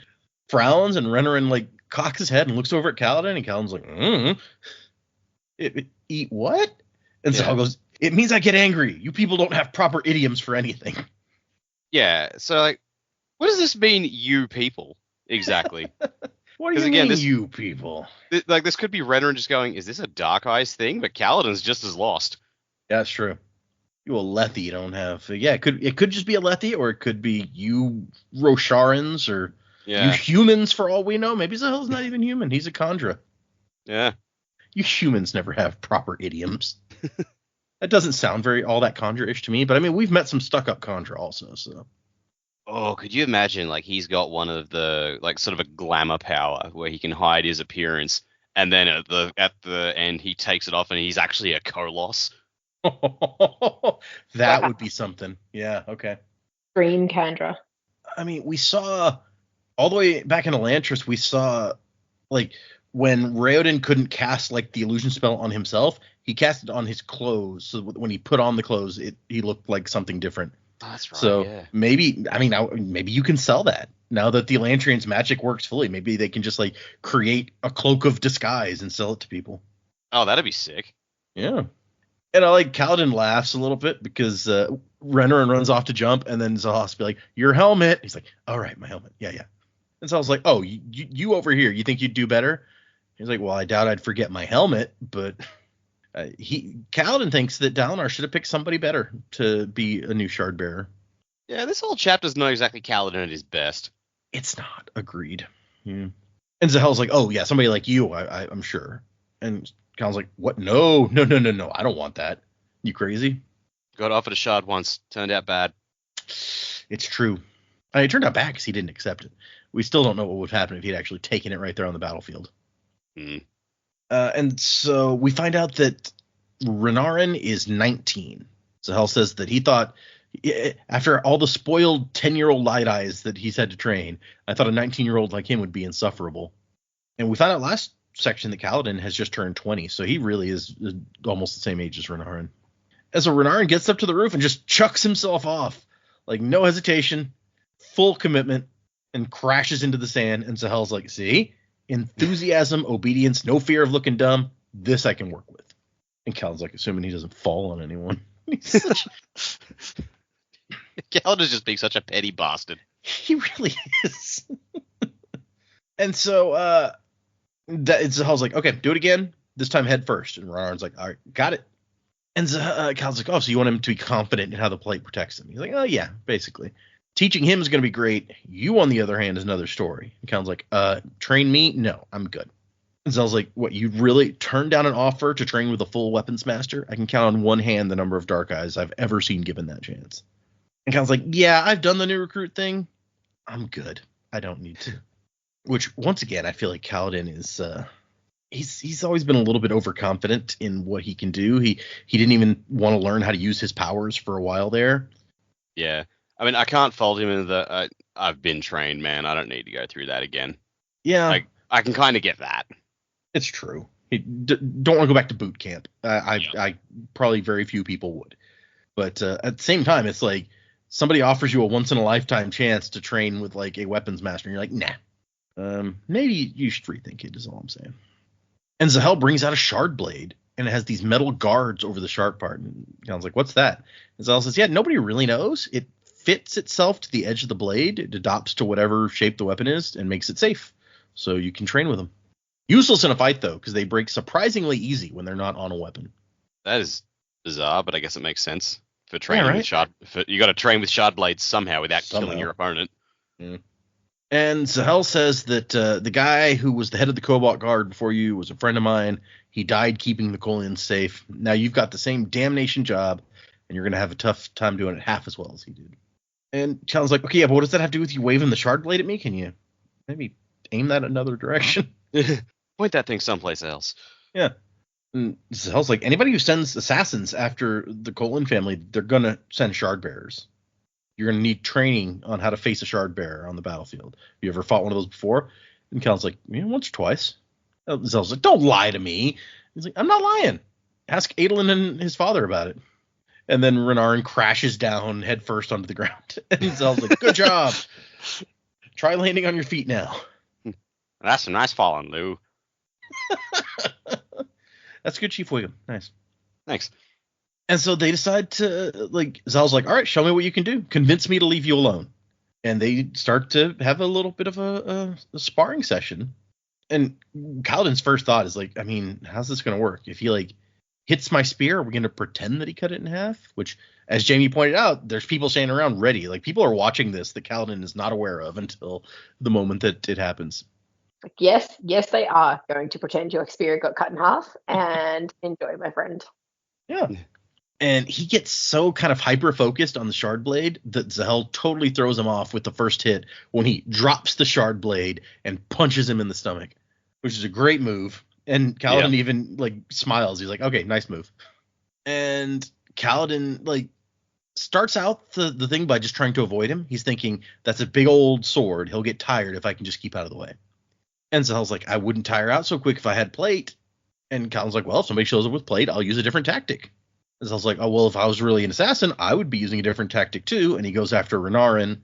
frowns and Renarin cocks his head and looks over at Kaladin, and Kaladin's like, eat what? And Zahel goes, it means I get angry. You people don't have proper idioms for anything. Yeah, so what does this mean, you people, exactly? What do you mean, you people? This could be Renarin just going, is this a Dark Eyes thing? But Kaladin's just as lost. Yeah, that's true. You Alethi don't have. Yeah, it could just be Alethi, or it could be you Rosharans, or you humans for all we know. Maybe Zahel's not even human. He's a Khandra. Yeah. You humans never have proper idioms. That doesn't sound all that Khandra-ish to me, but I mean, we've met some stuck-up Khandra also, so. Oh, could you imagine, he's got one of the, sort of a glamour power where he can hide his appearance, and then at the end he takes it off and he's actually a Koloss? That would be something. Yeah, okay. Green Khandra. I mean, we saw, all the way back in Elantris, we saw, when Raoden couldn't cast, the illusion spell on himself, he cast it on his clothes, so when he put on the clothes, he looked like something different. Oh, that's right. So yeah. maybe you can sell that now that the Elantrian's magic works fully. Maybe they can just like create a cloak of disguise and sell it to people. Oh, that'd be sick. Yeah. And I like Kaladin laughs a little bit because Renarin runs off to jump, and then Zahas be like, "Your helmet." He's like, "All right, my helmet. Yeah, yeah." And so I was like, "Oh, you over here? You think you'd do better?" He's like, "Well, I doubt I'd forget my helmet, but." Kaladin thinks that Dalinar should have picked somebody better to be a new shard bearer. Yeah, this whole chapter's not exactly Kaladin at his best. It's not. Agreed. Yeah. And Zahel's like, oh yeah, somebody like you, I'm sure. And Kaladin's like, what? No. I don't want that. You crazy? Got offered a shard once, turned out bad. It's true. It turned out bad because he didn't accept it. We still don't know what would happen if he'd actually taken it right there on the battlefield. And so we find out that Renarin is 19. Zahel says that he thought, after all the spoiled 10-year-old light eyes that he's had to train, I thought a 19-year-old like him would be insufferable. And we found out last section that Kaladin has just turned 20, so he really is almost the same age as Renarin. And so Renarin gets up to the roof and just chucks himself off, like no hesitation, full commitment, and crashes into the sand. And Zahel's like, see? Enthusiasm, obedience, no fear of looking dumb. This I can work with. And Kaladin's like, assuming he doesn't fall on anyone. Kaladin's just being such a petty bastard. He really is. And so Zahel's like, okay, do it again. This time head first. And Renarin's like, all right, got it. And Kaladin's like, oh, so you want him to be confident in how the plate protects him? He's like, oh, yeah, basically. Teaching him is going to be great. You, on the other hand, is another story. And Kaladin's like, train me? No, I'm good. And Zell's like, what, you really turned down an offer to train with a full weapons master? I can count on one hand the number of dark eyes I've ever seen given that chance. And Kaladin's like, yeah, I've done the new recruit thing. I'm good. I don't need to. Which, once again, I feel like Kaladin is, he's always been a little bit overconfident in what he can do. He didn't even want to learn how to use his powers for a while there. Yeah. I mean, I can't fault him in the, I've been trained, man. I don't need to go through that again. Yeah. Like, I can kind of get that. It's true. Don't want to go back to boot camp. I probably very few people would. But at the same time, it's like somebody offers you a once-in-a-lifetime chance to train with like a weapons master, and you're like, nah. Maybe you should rethink it, is all I'm saying. And Zahel brings out a shard blade, and it has these metal guards over the sharp part. And I was like, what's that? And Zahel says, yeah, nobody really knows. It fits itself to the edge of the blade. It adopts to whatever shape the weapon is and makes it safe. So you can train with them. Useless in a fight, though, because they break surprisingly easy when they're not on a weapon. That is bizarre, but I guess it makes sense for training with shard. You got to train with shard blades somehow without killing your opponent. Yeah. And Zahel says that the guy who was the head of the Cobalt Guard before you was a friend of mine. He died keeping the Kolians safe. Now you've got the same damnation job, and you're going to have a tough time doing it half as well as he did. And Challen's like, okay, yeah, but what does that have to do with you waving the shard blade at me? Can you maybe aim that another direction? Point that thing someplace else. Yeah. And Zahel's like, anybody who sends assassins after the Colin family, they're going to send shard bearers. You're going to need training on how to face a shard bearer on the battlefield. Have you ever fought one of those before? And Cal's like, yeah, once or twice. Zahel's like, don't lie to me. He's like, I'm not lying. Ask Adolin and his father about it. And then Renarin crashes down head first onto the ground. And Zahel's like, good job. Try landing on your feet now. That's a nice falling, Lou. That's good, Chief Wiggum. Nice. Thanks. And so they decide to, like, Zal's like, all right, show me what you can do. Convince me to leave you alone. And they start to have a little bit of a sparring session. And Kaladin's first thought is like, I mean, how's this going to work? If he, like, hits my spear, are we going to pretend that he cut it in half? Which, as Jaymee pointed out, there's people standing around ready. Like, people are watching this that Kaladin is not aware of until the moment that it happens. Yes, they are going to pretend your spear got cut in half and enjoy, my friend. Yeah. And he gets so kind of hyper-focused on the shard blade that Zahel totally throws him off with the first hit when he drops the shard blade and punches him in the stomach, which is a great move. And Kaladin even, like, smiles. He's like, okay, nice move. And Kaladin, like, starts out the thing by just trying to avoid him. He's thinking, that's a big old sword. He'll get tired if I can just keep out of the way. And Zahel's like, I wouldn't tire out so quick if I had plate. And Kaladin's like, well, if somebody shows up with plate, I'll use a different tactic. Zahel's like, oh, well, if I was really an assassin, I would be using a different tactic too. And he goes after Renarin,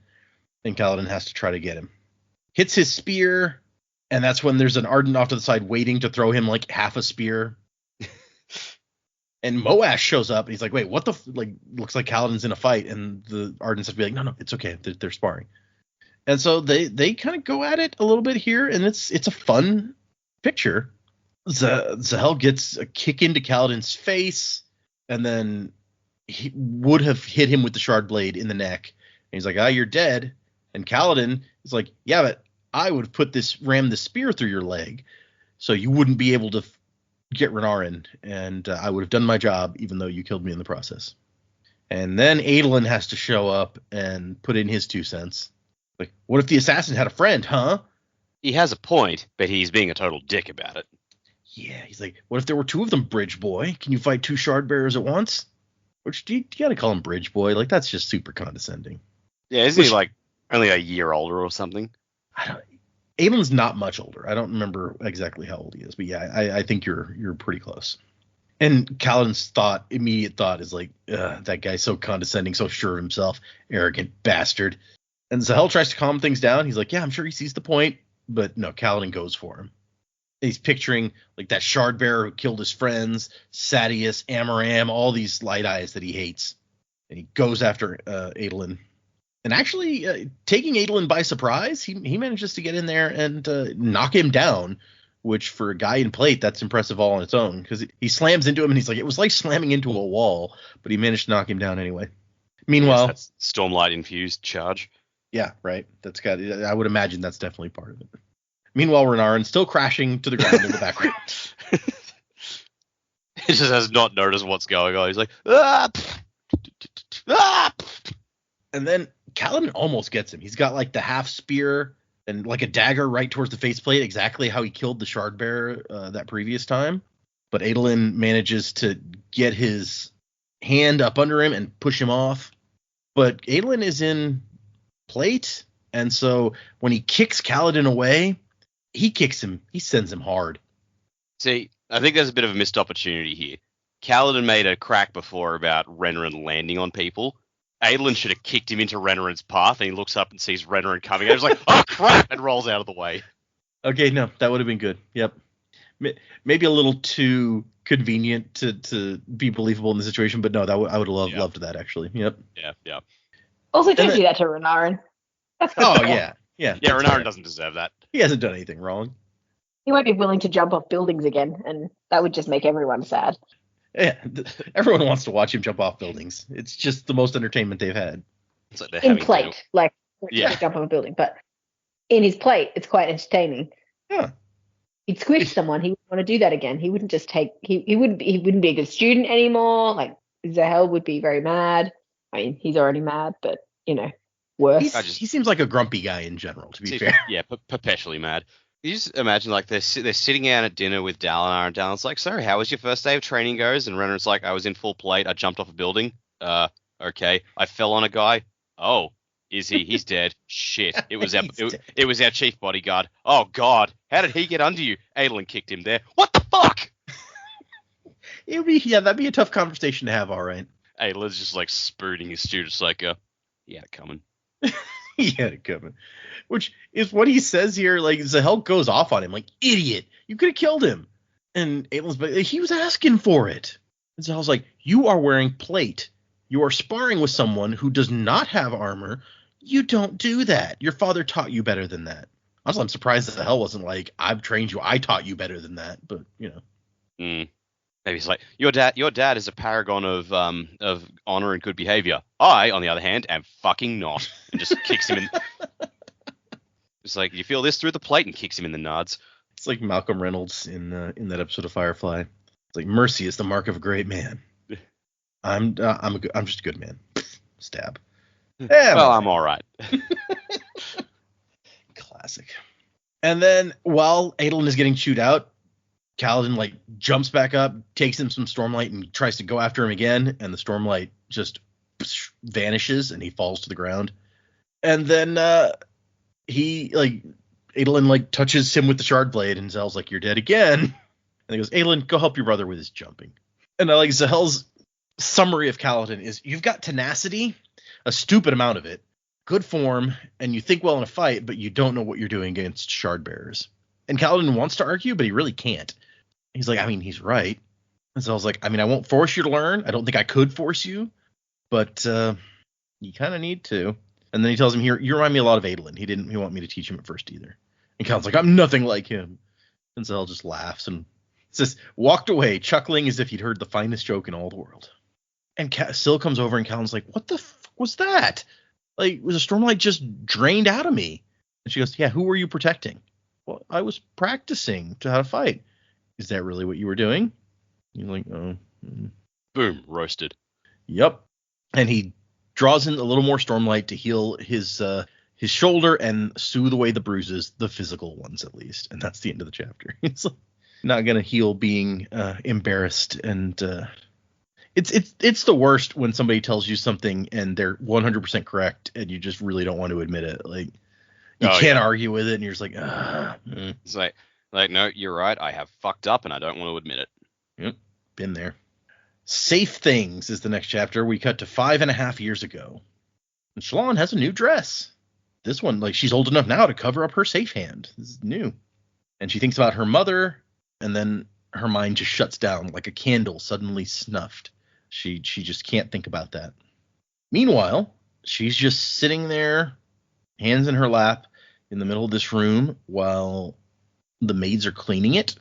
and Kaladin has to try to get him. Hits his spear, and that's when there's an Ardent off to the side waiting to throw him like half a spear. And Moash shows up, and he's like, wait, what the looks like Kaladin's in a fight. And the Ardents have to be like, no, it's okay. They're sparring. And so they kind of go at it a little bit here, and it's a fun picture. Zahel gets a kick into Kaladin's face, and then he would have hit him with the shard blade in the neck. And he's like, you're dead. And Kaladin is like, yeah, but I would have rammed the spear through your leg, so you wouldn't be able to get Renarin, and I would have done my job, even though you killed me in the process. And then Adolin has to show up and put in his 2 cents. Like, what if the assassin had a friend, huh? He has a point, but he's being a total dick about it. Yeah, he's like, what if there were 2 of them, Bridge Boy? Can you fight 2 shard bearers at once? Which, do you gotta call him Bridge Boy? Like, that's just super condescending. Yeah, isn't he like only a year older or something? Aelin's not much older. I don't remember exactly how old he is, but yeah, I think you're pretty close. And Kaladin's immediate thought is like, that guy's so condescending, so sure of himself, arrogant bastard. And Zahel tries to calm things down. He's like, yeah, I'm sure he sees the point, but no, Kaladin goes for him. He's picturing like that shard bearer who killed his friends, Sadius, Amaram, all these light eyes that he hates. And he goes after Adolin. And actually, taking Adolin by surprise, he manages to get in there and knock him down, which for a guy in plate, that's impressive all on its own. Because he slams into him, and he's like, it was like slamming into a wall, but he managed to knock him down anyway. Meanwhile, that's Stormlight infused charge. Yeah, right. I would imagine that's definitely part of it. Meanwhile, Renarin still crashing to the ground in the background. He just has not noticed what's going on. He's like, ah! Ah! And then Kaladin almost gets him. He's got like the half spear and like a dagger right towards the faceplate, exactly how he killed the shard bearer that previous time. But Adolin manages to get his hand up under him and push him off. But Adolin is in plate, and so when he kicks Kaladin away, he kicks him. He sends him hard. See, I think there's a bit of a missed opportunity here. Kaladin made a crack before about Renarin landing on people. Adolin should have kicked him into Renarin's path, and he looks up and sees Renarin coming. He's like, oh, crap, and rolls out of the way. Okay, no, that would have been good. Yep. Maybe a little too convenient to be believable in the situation, but no, I would have loved that, actually. Yep. Yeah. Also, don't do that to Renarin. That's yeah. Yeah, Renarin doesn't deserve that. He hasn't done anything wrong. He won't be willing to jump off buildings again, and that would just make everyone sad. Yeah, everyone wants to watch him jump off buildings. It's just the most entertainment they've had. It's like in plate, jump off a building, but in his plate, it's quite entertaining. Yeah. He'd squish someone. He wouldn't want to do that again. He wouldn't just take. He wouldn't be a good student anymore. Like Zahel would be very mad. I mean, he's already mad, but worse. He seems like a grumpy guy in general. To be fair. Yeah, perpetually mad. You just imagine like they're sitting down at dinner with Dalinar, and Dalinar's like, "So, how was your first day of training goes?" And Renarin's like, "I was in full plate. I jumped off a building. Okay. I fell on a guy. Oh, is he? He's dead. Shit. It was it was our chief bodyguard. Oh God, how did he get under you? Adolin kicked him there. What the fuck?" That'd be a tough conversation to have. All right. Adolin's just like spooning his students like, he had it coming. He had it coming. Which is what he says here. Like, Zahel goes off on him. Like, idiot. You could have killed him. And Adolin's like, he was asking for it. And Zahel's like, you are wearing plate. You are sparring with someone who does not have armor. You don't do that. Your father taught you better than that. Also, I'm surprised that Zahel wasn't like, I've trained you. I taught you better than that. But, Maybe it's like, your dad is a paragon of honor and good behavior. I, on the other hand, am fucking not. And just kicks him in. It's like, you feel this through the plate, and kicks him in the nuts. It's like Malcolm Reynolds in that episode of Firefly. It's like, mercy is the mark of a great man. I'm just a good man. Stab. Yeah, well, I'm all right. Classic. And then while Adolin is getting chewed out, Kaladin jumps back up, takes him some Stormlight, and tries to go after him again. And the Stormlight just vanishes, and he falls to the ground. And then Adolin touches him with the shard blade, and Zahel's like, "You're dead again." And he goes, "Adolin, go help your brother with his jumping." And Zahel's summary of Kaladin is you've got tenacity, a stupid amount of it, good form, and you think well in a fight, but you don't know what you're doing against shard bearers. And Kaladin wants to argue, but he really can't. He's like, I mean, he's right. And so I was like, I mean, I won't force you to learn. I don't think I could force you, but you kind of need to. And then he tells him, here, you remind me a lot of Adolin. He didn't want me to teach him at first either. And Kaladin's like, I'm nothing like him. And Zahel just laughs and says, walked away, chuckling as if he'd heard the finest joke in all the world. And Syl comes over and Kaladin's like, what the fuck was that? Like, was a Stormlight just drained out of me? And she goes, yeah, who were you protecting? Well, I was practicing to how to fight. Is that really what you were doing? You're like, oh. Boom, roasted. Yep. And he draws in a little more Stormlight to heal his shoulder and soothe away the bruises, the physical ones at least. And that's the end of the chapter. He's like, not going to heal being embarrassed. And it's the worst when somebody tells you something and they're 100% correct and you just really don't want to admit it. Like, you can't argue with it and you're just like, It's like, no, you're right. I have fucked up and I don't want to admit it. Yep, been there. Safe Things is the next chapter. We cut to 5.5 years ago. And Shallan has a new dress. This one, like, she's old enough now to cover up her safe hand. This is new. And she thinks about her mother, and then her mind just shuts down like a candle suddenly snuffed. She just can't think about that. Meanwhile, she's just sitting there, hands in her lap, in the middle of this room while the maids are cleaning it.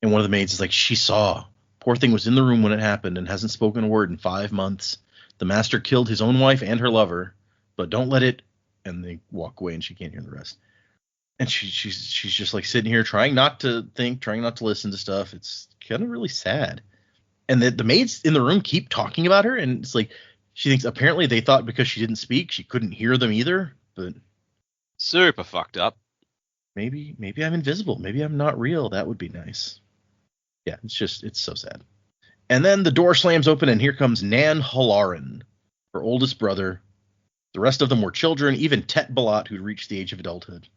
And one of the maids is like, she saw. Poor thing was in the room when it happened and hasn't spoken a word in 5 months. The master killed his own wife and her lover, but don't let it. And they walk away and she can't hear the rest. And she's just like sitting here trying not to think, trying not to listen to stuff. It's kind of really sad. And the maids in the room keep talking about her. And it's like, she thinks apparently they thought because she didn't speak, she couldn't hear them either. But super fucked up. Maybe I'm invisible. Maybe I'm not real. That would be nice. Yeah, it's so sad. And then the door slams open and here comes Nan Halaran, her oldest brother. The rest of them were children, even Tet Balat, who'd reached the age of adulthood.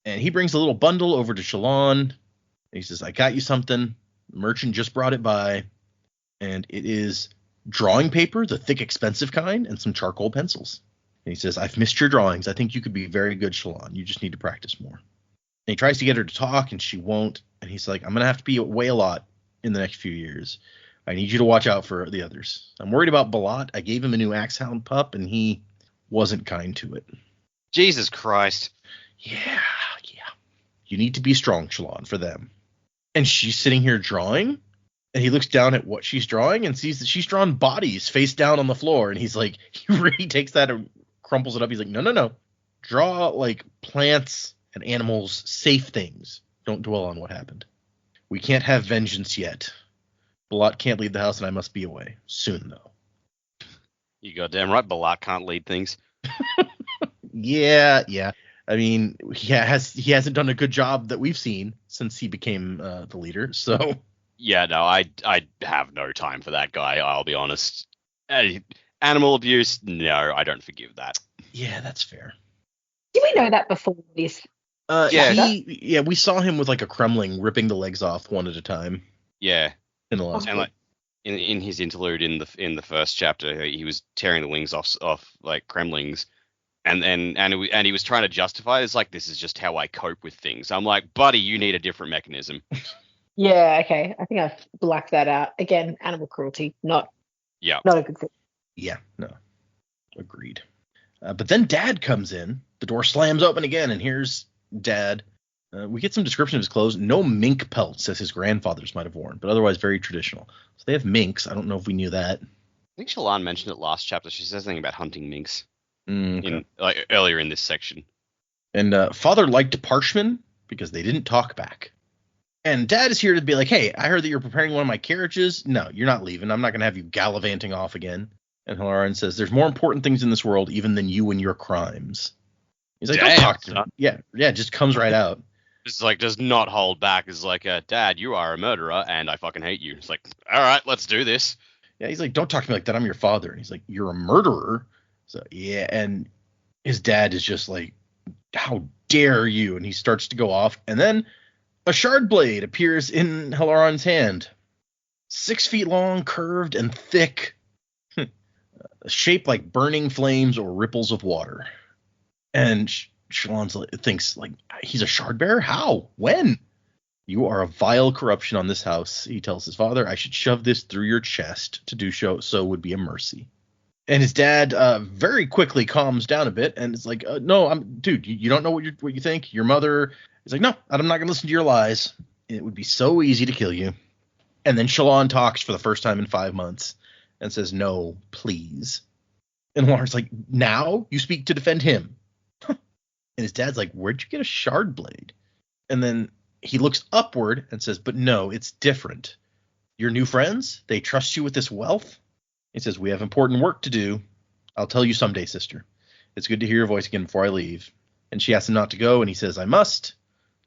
And he brings a little bundle over to Shallan. And he says, I got you something. The merchant just brought it by. And it is drawing paper, the thick, expensive kind, and some charcoal pencils. And he says, I've missed your drawings. I think you could be very good, Shallan. You just need to practice more. And he tries to get her to talk, and she won't. And he's like, I'm going to have to be away a lot in the next few years. I need you to watch out for the others. I'm worried about Balat. I gave him a new Axehound pup, and he wasn't kind to it. Jesus Christ. Yeah. You need to be strong, Shallan, for them. And she's sitting here drawing, and he looks down at what she's drawing and sees that she's drawn bodies face down on the floor. And he's like, he really takes that and crumples it up. He's like, no. Draw like plants and animals, safe things. Don't dwell on what happened. We can't have vengeance yet. Balat can't lead the house, and I must be away. Soon, though. You goddamn right, Balat can't lead things. Yeah. I mean, he hasn't done a good job that we've seen since he became the leader. So yeah, no, I have no time for that guy. I'll be honest. Animal abuse, no, I don't forgive that. Yeah, that's fair. Did we know that before this? We saw him with like a Kremling ripping the legs off one at a time. Yeah, in the last and like in his interlude in the first chapter, he was tearing the wings off like Kremlings. And he was trying to justify it. It's like, this is just how I cope with things. I'm like, buddy, you need a different mechanism. Yeah, okay. I think I've blacked that out. Again, animal cruelty, not a good thing. Yeah, no. Agreed. But then Dad comes in. The door slams open again, and here's Dad. We get some description of his clothes. No mink pelts, as his grandfathers might have worn, but otherwise very traditional. So they have minks. I don't know if we knew that. I think Shallan mentioned it last chapter. She says something about hunting minks. Okay. Earlier in this section. And Father liked Parchman because they didn't talk back. And Dad is here to be like, hey, I heard that you're preparing one of my carriages. No, you're not leaving. I'm not going to have you gallivanting off again. And Halaran says, there's more important things in this world even than you and your crimes. He's like, don't talk to me. Yeah, just comes right out. It's like, does not hold back. It's like, Dad, you are a murderer and I fucking hate you. It's like, all right, let's do this. Yeah, he's like, don't talk to me like that. I'm your father. And he's like, you're a murderer. So, yeah, and his dad is just like, how dare you? And he starts to go off. And then a shard blade appears in Halaran's hand. 6 feet long, curved, and thick, shaped like burning flames or ripples of water. And Shallan thinks, like, he's a shard bearer? How? When? You are a vile corruption on this house, he tells his father. I should shove this through your chest. To do so would be a mercy. And his dad very quickly calms down a bit and is like, no, dude, you don't know what you think. Your mother is like, no, I'm not going to listen to your lies. It would be so easy to kill you. And then Shallan talks for the first time in 5 months and says, no, please. And Lauren's like, now you speak to defend him. And his dad's like, where'd you get a shard blade? And then he looks upward and says, but no, it's different. Your new friends, they trust you with this wealth? He says, we have important work to do. I'll tell you someday, sister. It's good to hear your voice again before I leave. And she asks him not to go, and he says, I must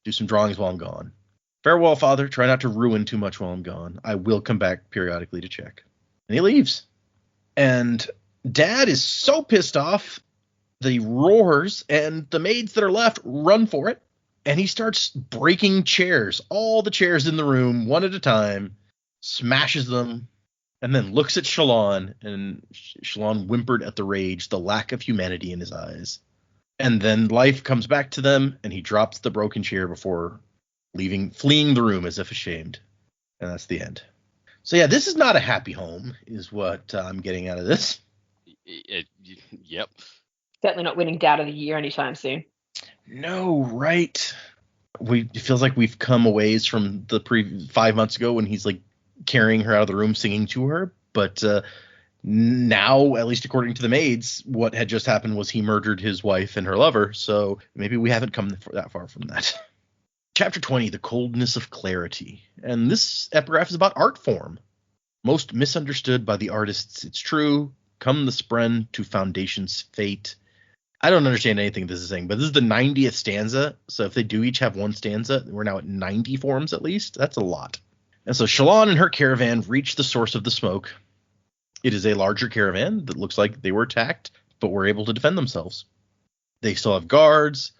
do some drawings while I'm gone. Farewell, father. Try not to ruin too much while I'm gone. I will come back periodically to check. And he leaves. And Dad is so pissed off that he roars, and the maids that are left run for it. And he starts breaking chairs, all the chairs in the room, one at a time, smashes them, and then looks at Shallan, and Shallan whimpered at the rage, the lack of humanity in his eyes. And then life comes back to them, and he drops the broken chair before fleeing the room as if ashamed. And that's the end. So yeah, this is not a happy home, is what I'm getting out of this. Yep. Certainly not winning Dad of the Year anytime soon. No, right? It feels like we've come a ways from the 5 months ago when he's like carrying her out of the room, singing to her. But now, at least according to the maids, what had just happened was he murdered his wife and her lover. So maybe we haven't come that far from that. Chapter 20, The Coldness of Clarity. And this epigraph is about art form. Most misunderstood by the artists, it's true. Come the spren to foundation's fate. I don't understand anything this is saying, but this is the 90th stanza. So if they do each have one stanza, we're now at 90 forms at least. That's a lot. And so Shallan and her caravan reach the source of the smoke. It is a larger caravan that looks like they were attacked, but were able to defend themselves. They still have guards,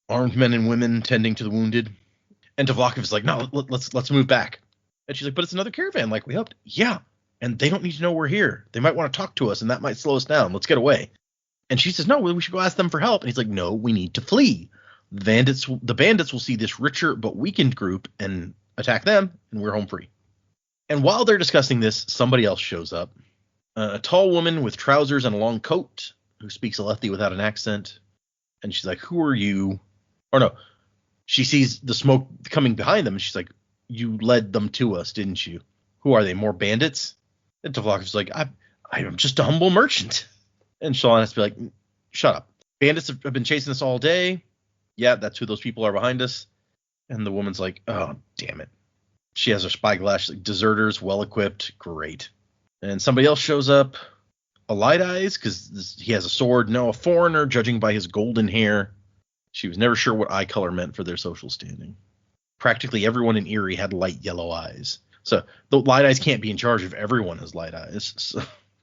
armed men and women tending to the wounded. And Tvlakv is like, no, let's move back. And she's like, but it's another caravan like we hoped. Yeah, and they don't need to know we're here. They might want to talk to us, and that might slow us down. Let's get away. And she says, no, we should go ask them for help. And he's like, no, we need to flee. The bandits will see this richer but weakened group and attack them, and we're home free. And while they're discussing this, somebody else shows up. A tall woman with trousers and a long coat who speaks Alethi without an accent. And she's like, who are you? Or no, she sees the smoke coming behind them, and she's like, you led them to us, didn't you? Who are they, more bandits? And Tvlakv's like, I'm just a humble merchant. And Shallan has to be like, shut up. Bandits have been chasing us all day. Yeah, that's who those people are behind us. And the woman's like, oh, damn it. She has her spyglass, like, deserters, well-equipped, great. And somebody else shows up, a light eyes, because he has a sword. No, a foreigner, judging by his golden hair. She was never sure what eye color meant for their social standing. Practically everyone in Erie had light yellow eyes. So the light eyes can't be in charge if everyone has light eyes. So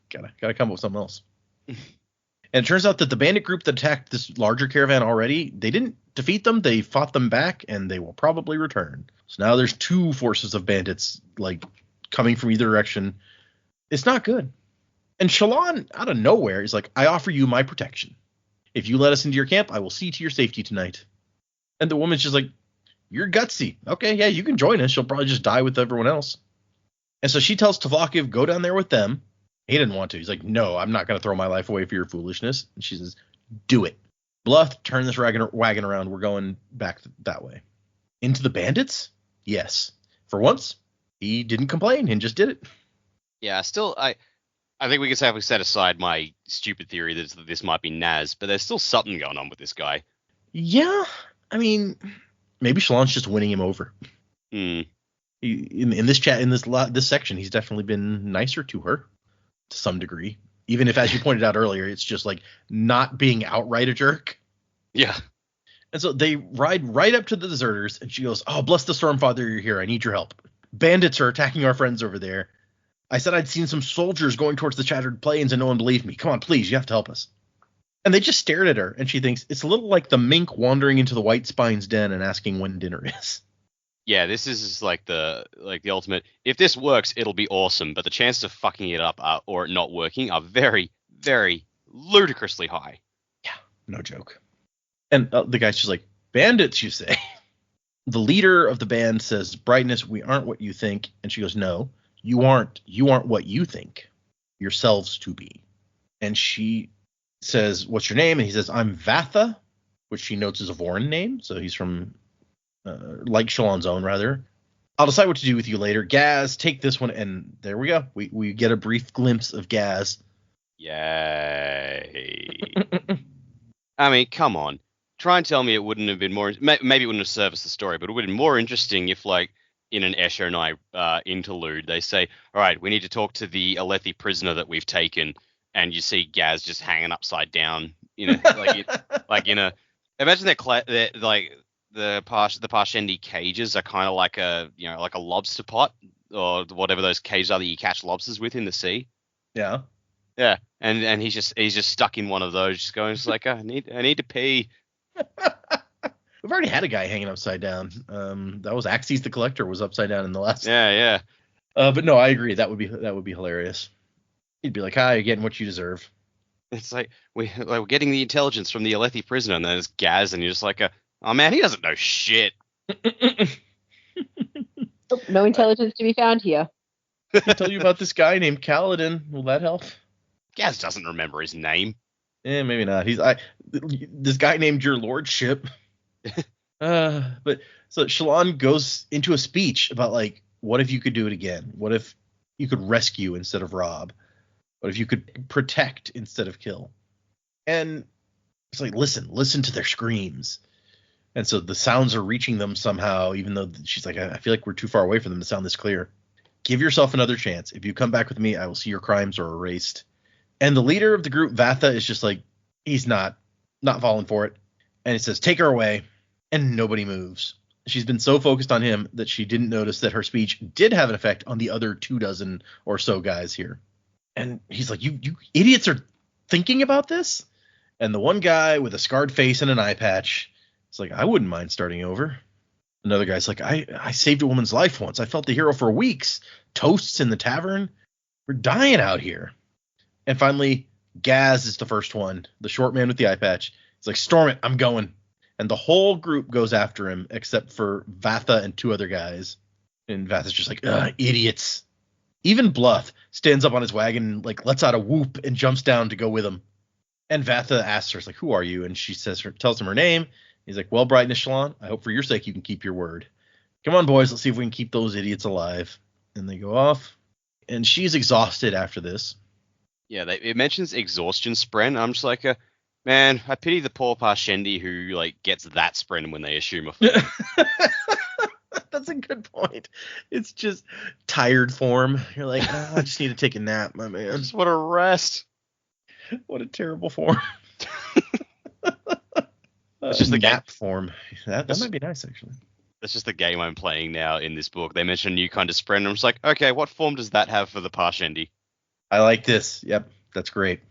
gotta come up with something else. And it turns out that the bandit group that attacked this larger caravan already, they didn't defeat them. They fought them back, and they will probably return. So now there's two forces of bandits, like, coming from either direction. It's not good. And Shallan, out of nowhere, is like, I offer you my protection. If you let us into your camp, I will see to your safety tonight. And the woman's just like, you're gutsy. Okay, yeah, you can join us. She'll probably just die with everyone else. And so she tells Tvlakv, go down there with them. He didn't want to. He's like, no, I'm not going to throw my life away for your foolishness. And she says, do it. Bluff, turn this wagon around. We're going back that way. Into the bandits? Yes. For once, he didn't complain and just did it. Yeah, still, I think we can safely set aside my stupid theory that this might be Naz, but there's still something going on with this guy. Yeah, I mean, maybe Shallan's just winning him over. In this chat, in this section, he's definitely been nicer to her to some degree. Even if, as you pointed out earlier, it's just like not being outright a jerk. Yeah. And so they ride right up to the deserters, and she goes, oh, bless the Stormfather, you're here. I need your help. Bandits are attacking our friends over there. I said I'd seen some soldiers going towards the shattered plains, and no one believed me. Come on, please, you have to help us. And they just stared at her, and she thinks it's a little like the mink wandering into the White Spine's den and asking when dinner is. yeah, this is like the ultimate. If this works, it'll be awesome. But the chances of fucking it up or it not working are very, very ludicrously high. Yeah, no joke. And the guy's just like, bandits, you say? The leader of the band says, Brightness, we aren't what you think. And she goes, no, you aren't. You aren't what you think yourselves to be. And she says, what's your name? And he says, I'm Vatha, which she notes is a Vorin name. So he's from, like Shallan's own, rather. I'll decide what to do with you later. Gaz, take this one. And there we go. We get a brief glimpse of Gaz. Yay. I mean, come on. Try and tell me it wouldn't have been more... Maybe it wouldn't have serviced the story, but it would have been more interesting if, like, in an Escher and I interlude, they say, all right, we need to talk to the Alethi prisoner that we've taken, and you see Gaz just hanging upside down, like in a... Imagine the Parshendi cages are kind of like a lobster pot, or whatever those cages are that you catch lobsters with in the sea. Yeah. Yeah, and he's just stuck in one of those, just going, just like, I need to pee. We've already had a guy hanging upside down. That was Axes the Collector was upside down in the last. Yeah. But no, I agree. That would be hilarious. He'd be like, "Hi, you're getting what you deserve." It's like we're getting the intelligence from the Alethi prisoner, and then there's Gaz, and you're just like, "Oh man, he doesn't know shit." No intelligence to be found here. I tell you about this guy named Kaladin. Will that help? Gaz doesn't remember his name. Maybe not. This guy named Your Lordship. But so Shallan goes into a speech about, like, what if you could do it again? What if you could rescue instead of rob? What if you could protect instead of kill? And it's like, listen to their screams. And so the sounds are reaching them somehow, even though she's like, I feel like we're too far away for them to sound this clear. Give yourself another chance. If you come back with me, I will see your crimes are erased. And the leader of the group, Vatha, is just like, he's not falling for it. And he says, take her away. And nobody moves. She's been so focused on him that she didn't notice that her speech did have an effect on the other 24 or so guys here. And he's like, you idiots are thinking about this? And the one guy with a scarred face and an eye patch is like, I wouldn't mind starting over. Another guy's like, I saved a woman's life once. I felt the hero for weeks. Toasts in the tavern. We're dying out here. And finally, Gaz is the first one, the short man with the eye patch. He's like, storm it, I'm going. And the whole group goes after him except for Vatha and 2 other guys. And Vatha's just like, idiots. Even Bluff stands up on his wagon and, like, lets out a whoop and jumps down to go with him. And Vatha asks her, like, who are you? And she tells him her name. He's like, well, Brightness, Shallan, I hope for your sake you can keep your word. Come on, boys, let's see if we can keep those idiots alive. And they go off. And she's exhausted after this. Yeah, it mentions exhaustion spren. I'm just like, man, I pity the poor Parshendi who, like, gets that spren when they assume a fall. That's a good point. It's just tired form. You're like, I just need to take a nap, my man. I just want to rest. What a terrible form. It's just the nap form. That might be nice, actually. That's just the game I'm playing now in this book. They mention a new kind of spren, and I'm just like, okay, what form does that have for the Parshendi? I like this. Yep, that's great.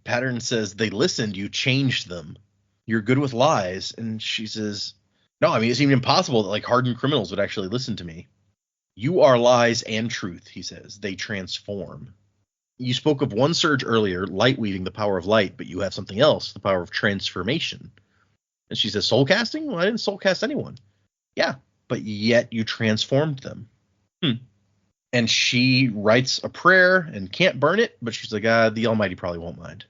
Pattern says, they listened, you changed them. You're good with lies. And she says, no, I mean, it seemed impossible that, like, hardened criminals would actually listen to me. You are lies and truth, he says. They transform. You spoke of one surge earlier, light weaving, the power of light, but you have something else, the power of transformation. And she says, soul casting? Well, I didn't soul cast anyone. Yeah, but yet you transformed them. And she writes a prayer and can't burn it, but she's like, the Almighty probably won't mind.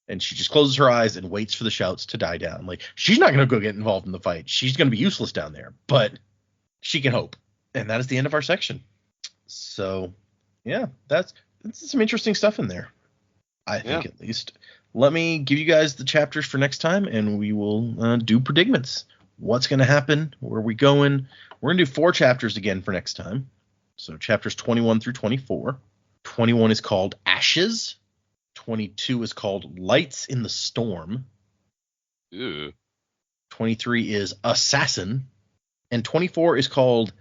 And she just closes her eyes and waits for the shouts to die down. Like, she's not going to go get involved in the fight. She's going to be useless down there, but she can hope. And that is the end of our section. So, yeah, that's some interesting stuff in there, I think, at least. Let me give you guys the chapters for next time, and we will do predicaments. What's going to happen? Where are we going? We're going to do 4 chapters again for next time. So chapters 21 through 24. 21 is called Ashes. 22 is called Lights in the Storm. Ooh. 23 is Assassin. And 24 is called,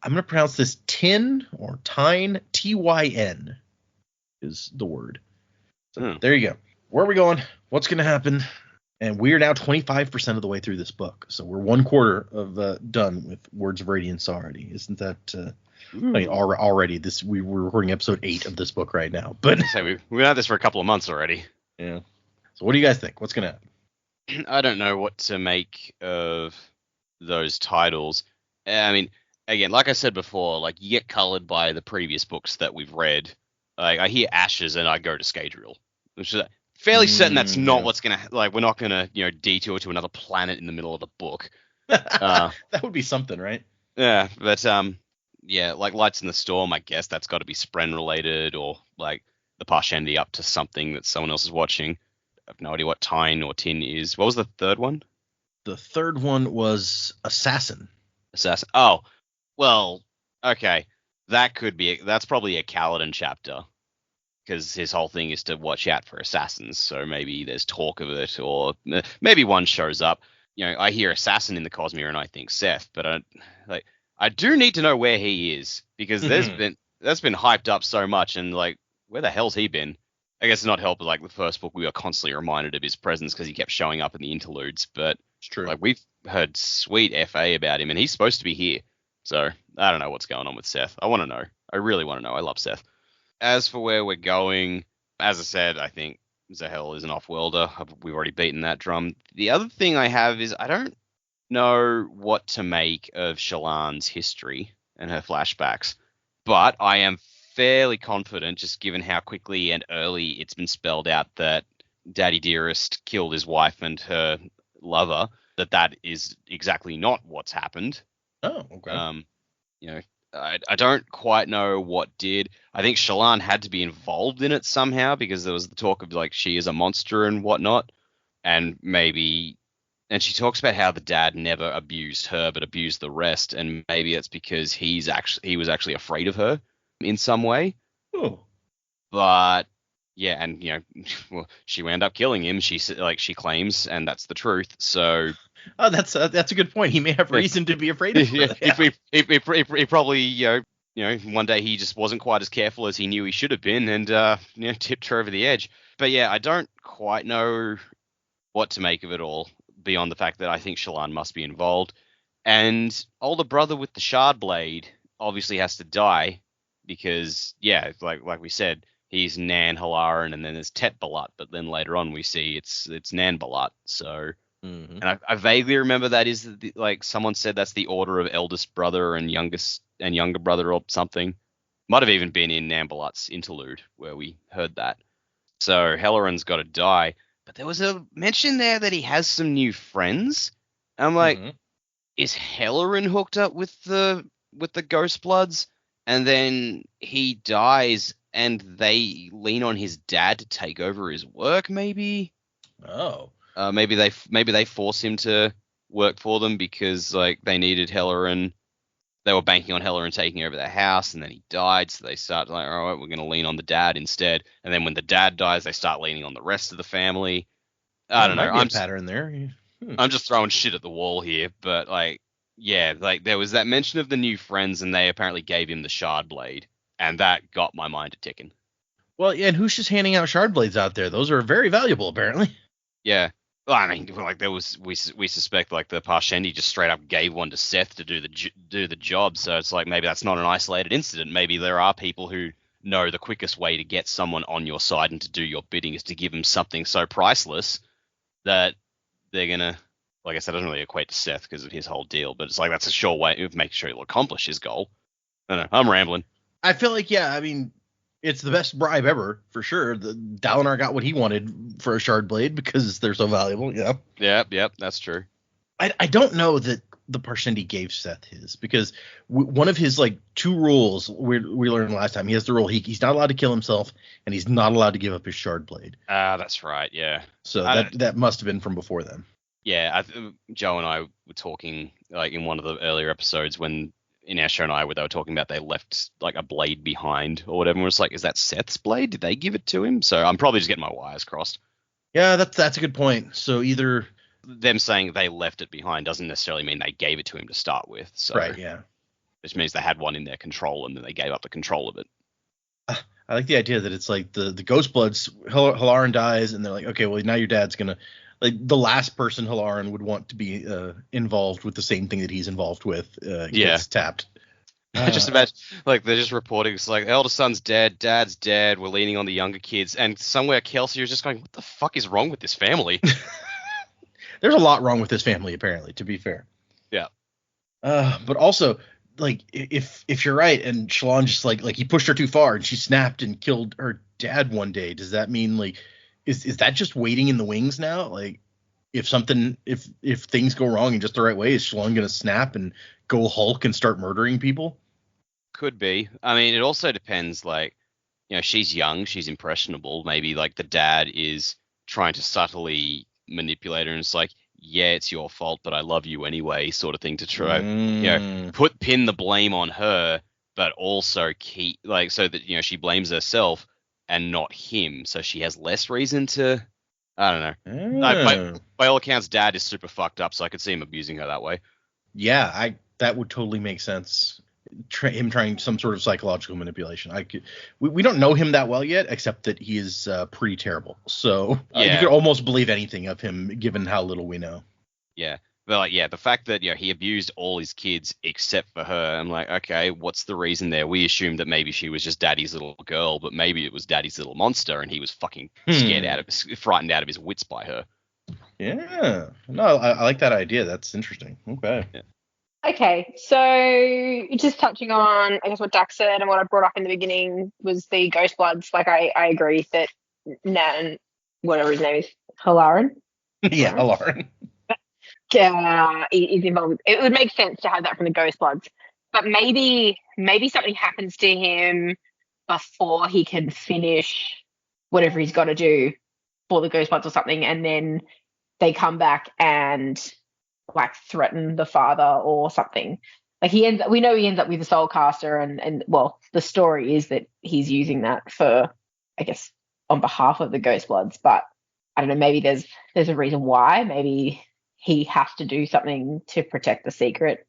I'm going to pronounce this Tin or Tyne, Tyn is the word. So there you go. Where are we going? What's going to happen? And we are now 25% of the way through this book. So we're 1/4 of done with Words of Radiance already. Isn't that I mean, already we're recording episode 8 of this book right now. But we've been at this for a couple of months already. Yeah. So what do you guys think? What's gonna happen? I don't know what to make of those titles. I mean, again, like I said before, like you get colored by the previous books that we've read. Like I hear Ashes and I go to Scadrial, which is fairly certain that's not what's gonna like. We're not gonna detour to another planet in the middle of the book. That would be something, right? Yeah, but yeah, like Lights in the Storm. I guess that's got to be Spren related or like the Parshendi up to something that someone else is watching. I have no idea what Tyne or Tin is. What was the third one? The third one was Assassin. Assassin. Oh, well, okay. That's probably a Kaladin chapter. Because his whole thing is to watch out for assassins, so maybe there's talk of it, or maybe one shows up. I hear assassin in the Cosmere and I think Seth, but I do need to know where he is because that's been hyped up so much, and like where the hell's he been? I guess it's not helped. Like the first book, we were constantly reminded of his presence because he kept showing up in the interludes. But it's true. Like we've heard sweet FA about him, and he's supposed to be here. So I don't know what's going on with Seth. I want to know. I really want to know. I love Seth. As for where we're going, as I said, I think Zahel is an off-worlder. We've already beaten that drum. The other thing I have is I don't know what to make of Shallan's history and her flashbacks, but I am fairly confident, just given how quickly and early it's been spelled out that Daddy Dearest killed his wife and her lover, that is exactly not what's happened. Oh, okay. I don't quite know what did. I think Shallan had to be involved in it somehow because there was the talk of like she is a monster and whatnot, and she talks about how the dad never abused her but abused the rest, and maybe it's because he was actually afraid of her in some way. Oh, but yeah, and well, she wound up killing him. She claims, and that's the truth. So. Oh, that's a good point. He may have reason to be afraid of her. Yeah. He probably, one day he just wasn't quite as careful as he knew he should have been, and tipped her over the edge. But yeah, I don't quite know what to make of it all beyond the fact that I think Shallan must be involved. And older brother with the shard blade obviously has to die because, yeah, like we said, he's Nan Halaran, and then there's Tet Balat, but then later on we see it's Nan Balat. So. Mm-hmm. And I vaguely remember that is like someone said that's the order of eldest brother and younger brother or something. Might have even been in Nambalat's interlude where we heard that. So Helleran's got to die, but there was a mention there that he has some new friends. And I'm like, is Helleran hooked up with the Ghost Bloods? And then he dies, and they lean on his dad to take over his work, maybe. Oh. Maybe they force him to work for them because like they needed Helleran. They were banking on Helleran taking over their house, and then he died, so they start like, all right, we're going to lean on the dad instead. And then when the dad dies, they start leaning on the rest of the family. I don't know. I'm pattern there. I'm just throwing shit at the wall here, but like, yeah, like there was that mention of the new friends, and they apparently gave him the shard blade, and that got my mind a ticking. Well, yeah, and who's just handing out shard blades out there? Those are very valuable, apparently. Yeah. Well, I mean, like we suspect like the Parshendi just straight up gave one to Seth to do the job. So it's like maybe that's not an isolated incident. Maybe there are people who know the quickest way to get someone on your side and to do your bidding is to give them something so priceless that they're gonna. Like I said, it doesn't really equate to Seth because of his whole deal, but it's like that's a sure way of making sure he'll accomplish his goal. I don't know. I'm rambling. I feel like I mean. It's the best bribe ever, for sure. The Dalinar got what he wanted for a shard blade because they're so valuable, Yep, that's true. I don't know that the Parshendi gave Seth his, because one of his, like, 2 rules we learned last time, he has the rule, he's not allowed to kill himself, and he's not allowed to give up his shard blade. That's right, yeah. So that must have been from before then. Yeah, Joe and I were talking, like, in one of the earlier episodes when in our show and I, where they were talking about they left like a blade behind or whatever. And we're just like, is that Seth's blade? Did they give it to him? So I'm probably just getting my wires crossed. Yeah, that's a good point. So either them saying they left it behind doesn't necessarily mean they gave it to him to start with. So right, yeah. Which means they had one in their control and then they gave up the control of it. I like the idea that it's like the Ghost Bloods, Halaran dies, and they're like, okay, well, now your dad's going to like the last person Halaran would want to be involved with the same thing that he's involved with gets tapped. Just imagine, like, they're just reporting, it's like, eldest son's dead, dad's dead, we're leaning on the younger kids, and somewhere Kelsey is just going, what the fuck is wrong with this family? There's a lot wrong with this family, apparently, to be fair. Yeah. But also, like, if you're right, and Shallan just, like he pushed her too far, and she snapped and killed her dad one day, does that mean, like, is that just waiting in the wings now? Like, if things go wrong in just the right way, is Shallan going to snap and go Hulk and start murdering people? Could be. I mean, it also depends, like, you know, she's young, she's impressionable. Maybe, like, the dad is trying to subtly manipulate her, and it's like, yeah, it's your fault, but I love you anyway, sort of thing, to try, you know, pin the blame on her, but also keep, like, so that, you know, she blames herself and not him, so she has less reason to, I don't know. By all accounts, dad is super fucked up, so I could see him abusing her that way. Yeah, that would totally make sense. Him trying some sort of psychological manipulation. We don't know him that well yet, except that he is pretty terrible. So you could almost believe anything of him, given how little we know. Yeah, but like, yeah, the fact that, you know, he abused all his kids except for her, I'm like, okay, what's the reason there? We assumed that maybe she was just daddy's little girl, but maybe it was daddy's little monster, and he was fucking frightened out of his wits by her. Yeah, no, I like that idea. That's interesting. Okay. Yeah. Okay, so just touching on, I guess, what Dac said and what I brought up in the beginning was the Ghost Bloods. Like, I agree that Nan, whatever his name is, Halaran? Yeah, Halaran. Is involved. It would make sense to have that from the Ghost Bloods. But maybe something happens to him before he can finish whatever he's got to do for the Ghost Bloods or something, and then they come back and, like, threaten the father or something. Like, we know he ends up with the soul caster, and well, the story is that he's using that for, I guess, on behalf of the Ghost Bloods, but I don't know, maybe there's a reason why. Maybe he has to do something to protect the secret.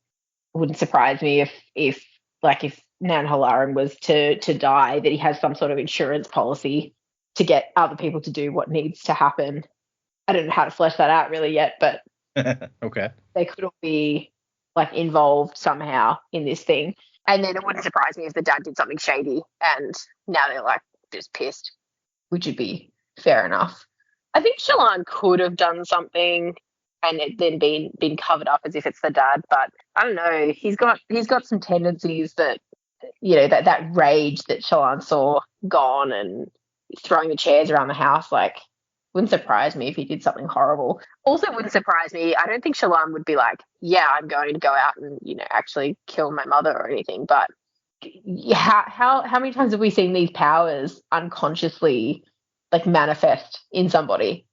It wouldn't surprise me if Nan Halaran was to die, that he has some sort of insurance policy to get other people to do what needs to happen. I don't know how to flesh that out really yet, but okay. They could all be, like, involved somehow in this thing. And then it wouldn't surprise me if the dad did something shady and now they're, like, just pissed, which would be fair enough. I think Shallan could have done something and it then been covered up as if it's the dad, but I don't know. He's got some tendencies that, you know, that rage that Shallan saw gone, and throwing the chairs around the house, like, wouldn't surprise me if he did something horrible. Also wouldn't surprise me, I don't think Shallan would be like, yeah, I'm going to go out and, you know, actually kill my mother or anything. But how many times have we seen these powers unconsciously, like, manifest in somebody?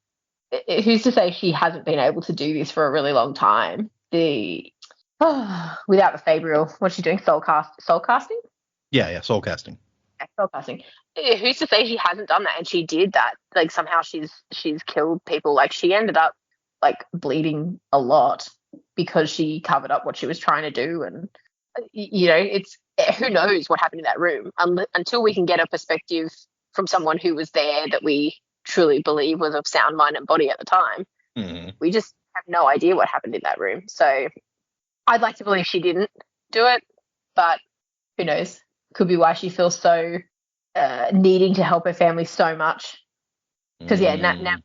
Who's to say she hasn't been able to do this for a really long time? Without the Fabrial, what's she doing? Soul casting? Yeah, soul casting. Spellcasting. Who's to say she hasn't done that? And she did that. Like, somehow she's killed people. Like, she ended up, like, bleeding a lot because she covered up what she was trying to do. And, you know, it's, who knows what happened in that room until we can get a perspective from someone who was there that we truly believe was of sound mind and body at the time. Mm-hmm. We just have no idea what happened in that room. So I'd like to believe she didn't do it, but who knows? Could be why she feels so needing to help her family so much. Because Nan's not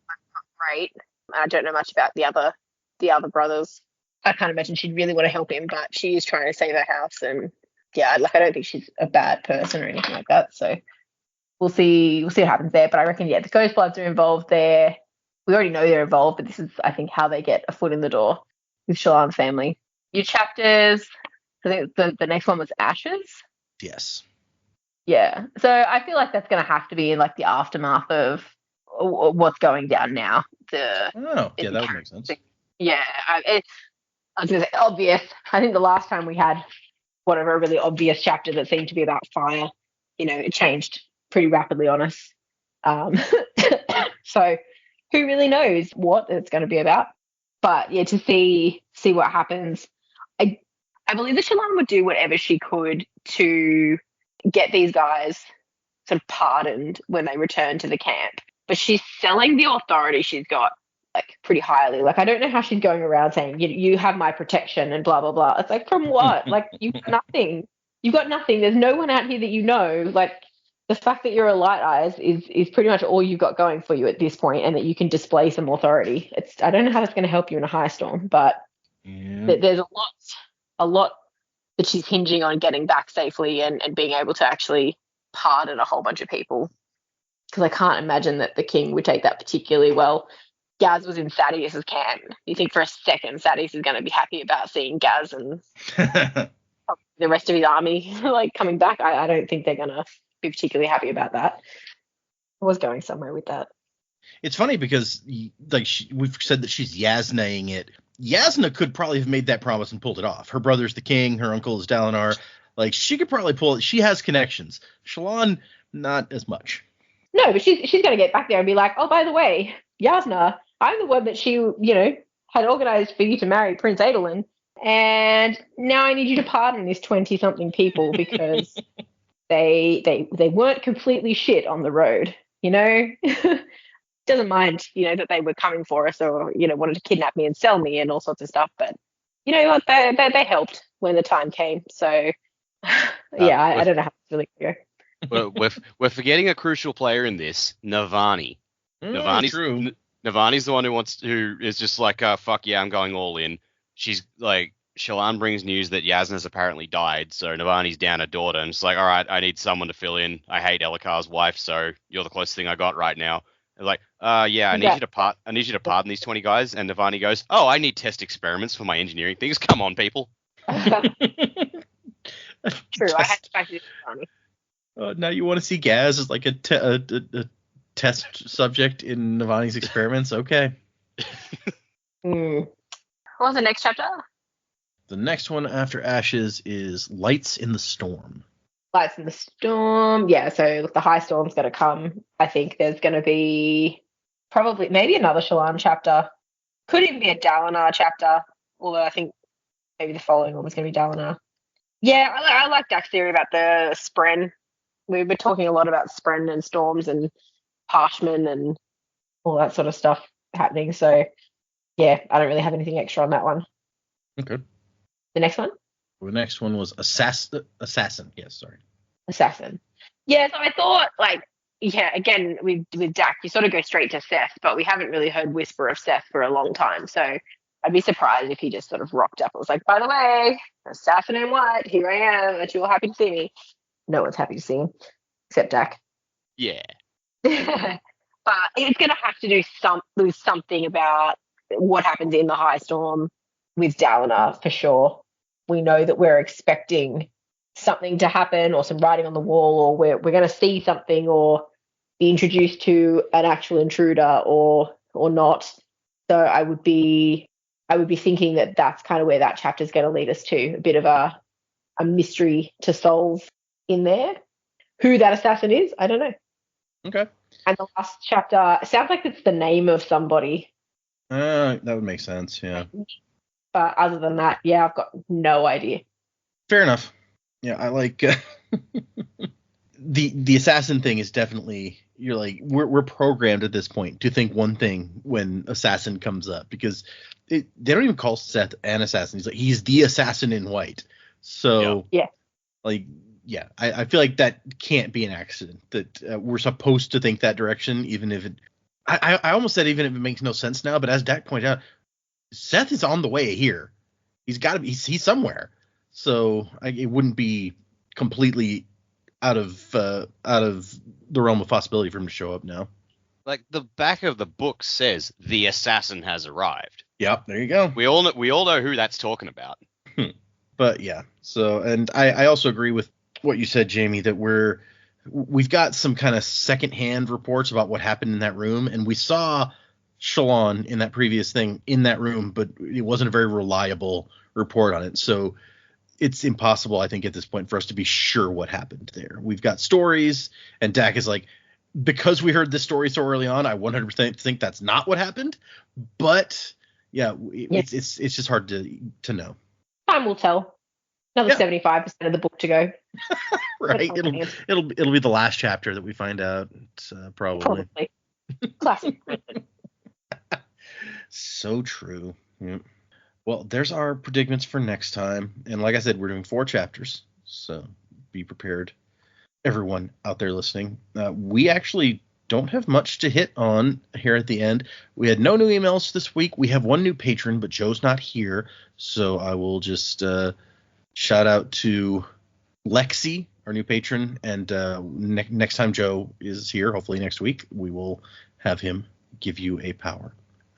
great. I don't know much about the other brothers. I can't imagine she'd really want to help him, but she is trying to save her house, and yeah, like, I don't think she's a bad person or anything like that. So we'll see what happens there. But I reckon, yeah, the Ghost Bloods are involved there. We already know they're involved, but this is, I think, how they get a foot in the door with Shallan's family. Your chapters, I think the next one was Ashes. Yes. Yeah. So I feel like that's going to have to be in, like, the aftermath of what's going down now. Yeah, that would make sense. Yeah. I was going to say obvious. I think the last time we had a really obvious chapter that seemed to be about fire, you know, it changed pretty rapidly on us. So who really knows what it's going to be about? But yeah, to see what happens. I believe that Shallan would do whatever she could to get these guys sort of pardoned when they return to the camp. But she's selling the authority she's got, like, pretty highly. Like, I don't know how she's going around saying, you have my protection and blah, blah, blah. It's like, from what? Like, you've got nothing. You've got nothing. There's no one out here that you know. Like, the fact that you're a Light Eyes is pretty much all you've got going for you at this point, and that you can display some authority. I don't know how that's going to help you in a high storm, but there's a lot that she's hinging on getting back safely and being able to actually pardon a whole bunch of people. Because I can't imagine that the king would take that particularly well. Gaz was in Thaddeus's camp. You think for a second Thaddeus is going to be happy about seeing Gaz and the rest of his army like coming back? I don't think they're going to be particularly happy about that. I was going somewhere with that. It's funny because like we've said that she's Yasna-ing it. Yasna could probably have made that promise and pulled it off. Her brother's the king. Her uncle is Dalinar. Like, she could probably pull it. She has connections. Shallan, not as much. No, but she's going to get back there and be like, oh, by the way, Yasna, I'm the one that she, had organized for you to marry Prince Adolin. And now I need you to pardon these 20-something people because they weren't completely shit on the road, Doesn't mind, that they were coming for us or, wanted to kidnap me and sell me and all sorts of stuff. But you know what? They helped when the time came. So, I don't know how it's really going to go. Well, we're forgetting a crucial player in this, Navani. True. Navani's the one who is just like, fuck yeah, I'm going all in. She's like, Shallan brings news that Yasna's apparently died, so Navani's down a daughter, and it's like, all right, I need someone to fill in. I hate Ellikar's wife, so you're the closest thing I got right now. They're like, I need you to pardon these 20 guys. And Navani goes, oh, I need test experiments for my engineering things. Come on, people. True, I had to back this army. Now you want to see Gaz as like a test subject in Navani's experiments? Okay. What was the next chapter? The next one after Ashes is Lights in the Storm. Lights in the Storm. Yeah, so the high storm's going to come. I think there's going to be maybe another Shallan chapter. Could even be a Dalinar chapter, although I think maybe the following one was going to be Dalinar. Yeah, I like Dac's theory about the Spren. We've been talking a lot about Spren and storms and Parchman and all that sort of stuff happening. So, yeah, I don't really have anything extra on that one. Okay. The next one? The next one was Assassin. Yes, sorry. Assassin. Yeah, so I thought, again, with Dac, you sort of go straight to Seth, but we haven't really heard whisper of Seth for a long time. So I'd be surprised if he just sort of rocked up and was like, by the way, Assassin and what? Here I am. Aren't you all happy to see me? No one's happy to see him, except Dac. Yeah. But it's going to have to do something about what happens in the high storm with Dalinar, for sure. We know that we're expecting something to happen or some writing on the wall, or we're going to see something or be introduced to an actual intruder or not. So I would be thinking that that's kind of where that chapter is going to lead us to, a bit of a mystery to solve in there. Who that assassin is, I don't know. Okay. And the last chapter sounds like it's the name of somebody. That would make sense, yeah. But other than that, yeah, I've got no idea. Fair enough. Yeah, I like the assassin thing is definitely, you're like, we're programmed at this point to think one thing when assassin comes up, because they don't even call Seth an assassin. He's the assassin in white. So yeah. I feel like that can't be an accident, that we're supposed to think that direction, even if it, I almost said even if it makes no sense now, but as Dac pointed out, Seth is on the way here. He's got to be. He's somewhere. So it wouldn't be completely out of the realm of possibility for him to show up now. Like, the back of the book says the assassin has arrived. Yep, there you go. We all know who that's talking about. But yeah. So, and I also agree with what you said, Jamie, that we've got some kind of secondhand reports about what happened in that room, and we saw Shallan in that previous thing in that room, but it wasn't a very reliable report on it. So it's impossible, I think, at this point for us to be sure what happened there. We've got stories, and Dac is like, because we heard this story so early on, I 100% think that's not what happened. But yeah, it's just hard to know. Time will tell. Another 75% of the book to go. Right. It'll be the last chapter that we find out, probably. Classic. So true. Yep. Well, there's our predicaments for next time. And like I said, we're doing 4 chapters. So be prepared, everyone out there listening. We actually don't have much to hit on here at the end. We had no new emails this week. We have one new patron, but Joe's not here. So I will just shout out to Lexi, our new patron. And next time Joe is here, hopefully next week, we will have him give you a power.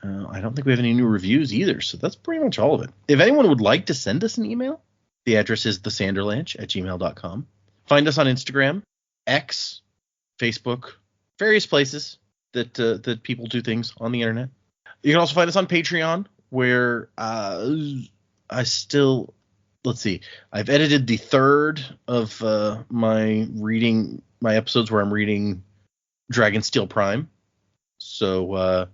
I don't think we have any new reviews either, so that's pretty much all of it. If anyone would like to send us an email, the address is thesanderlanche@gmail.com. Find us on Instagram, X, Facebook, various places that people do things on the internet. You can also find us on Patreon, where let's see, I've edited the 3rd of my episodes where I'm reading Dragonsteel Prime. So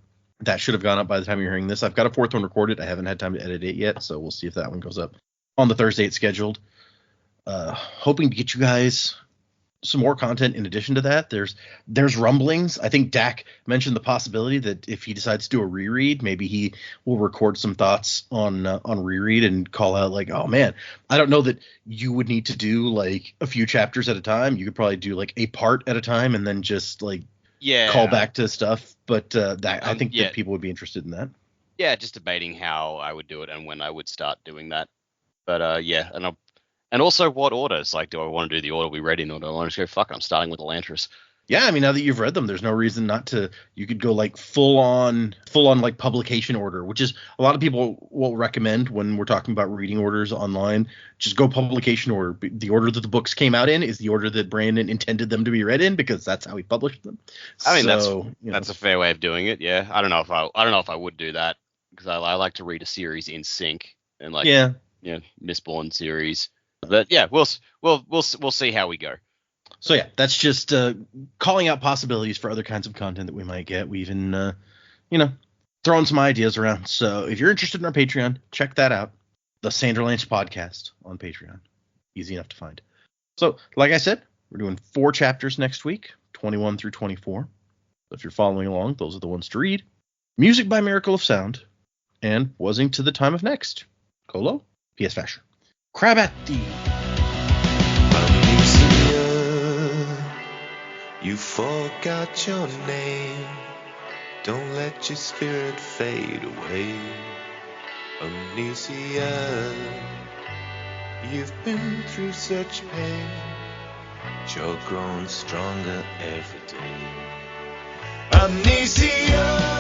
that should have gone up by the time you're hearing this. I've got a 4th one recorded. I haven't had time to edit it yet, so we'll see if that one goes up on the Thursday it's scheduled. Hoping to get you guys some more content in addition to that. There's rumblings. I think Dac mentioned the possibility that if he decides to do a reread, maybe he will record some thoughts on reread and call out like, oh man, I don't know that you would need to do like a few chapters at a time. You could probably do like a part at a time and then just like call back to stuff. But I think that people would be interested in that. Yeah, just debating how I would do it and when I would start doing that. But and also what orders? Like, do I want to do the order we read in, or do I want to just go, fuck, I'm starting with Elantris? Yeah, I mean, now that you've read them, there's no reason not to. You could go like full on like publication order, which is a lot of people will recommend when we're talking about reading orders online. Just go publication order. The order that the books came out in is the order that Brandon intended them to be read in, because that's how he published them. I mean, that's a fair way of doing it. Yeah, I don't know if I would do that, because I like to read a series in sync and like Mistborn series. But yeah, we'll see how we go. So yeah, that's just calling out possibilities for other kinds of content that we might get. We even throwing some ideas around. So if you're interested in our Patreon, check that out. The Sanderlanche podcast on Patreon. Easy enough to find. So like I said, we're doing 4 chapters next week, 21 through 24. So if you're following along, those are the ones to read. Music by Miracle of Sound, and Wasing to the Time of Next. Colo, P.S. Fasher. Crab at thee. You forgot your name. Don't let your spirit fade away. Amnesia, you've been through such pain. You're growing stronger every day. Amnesia.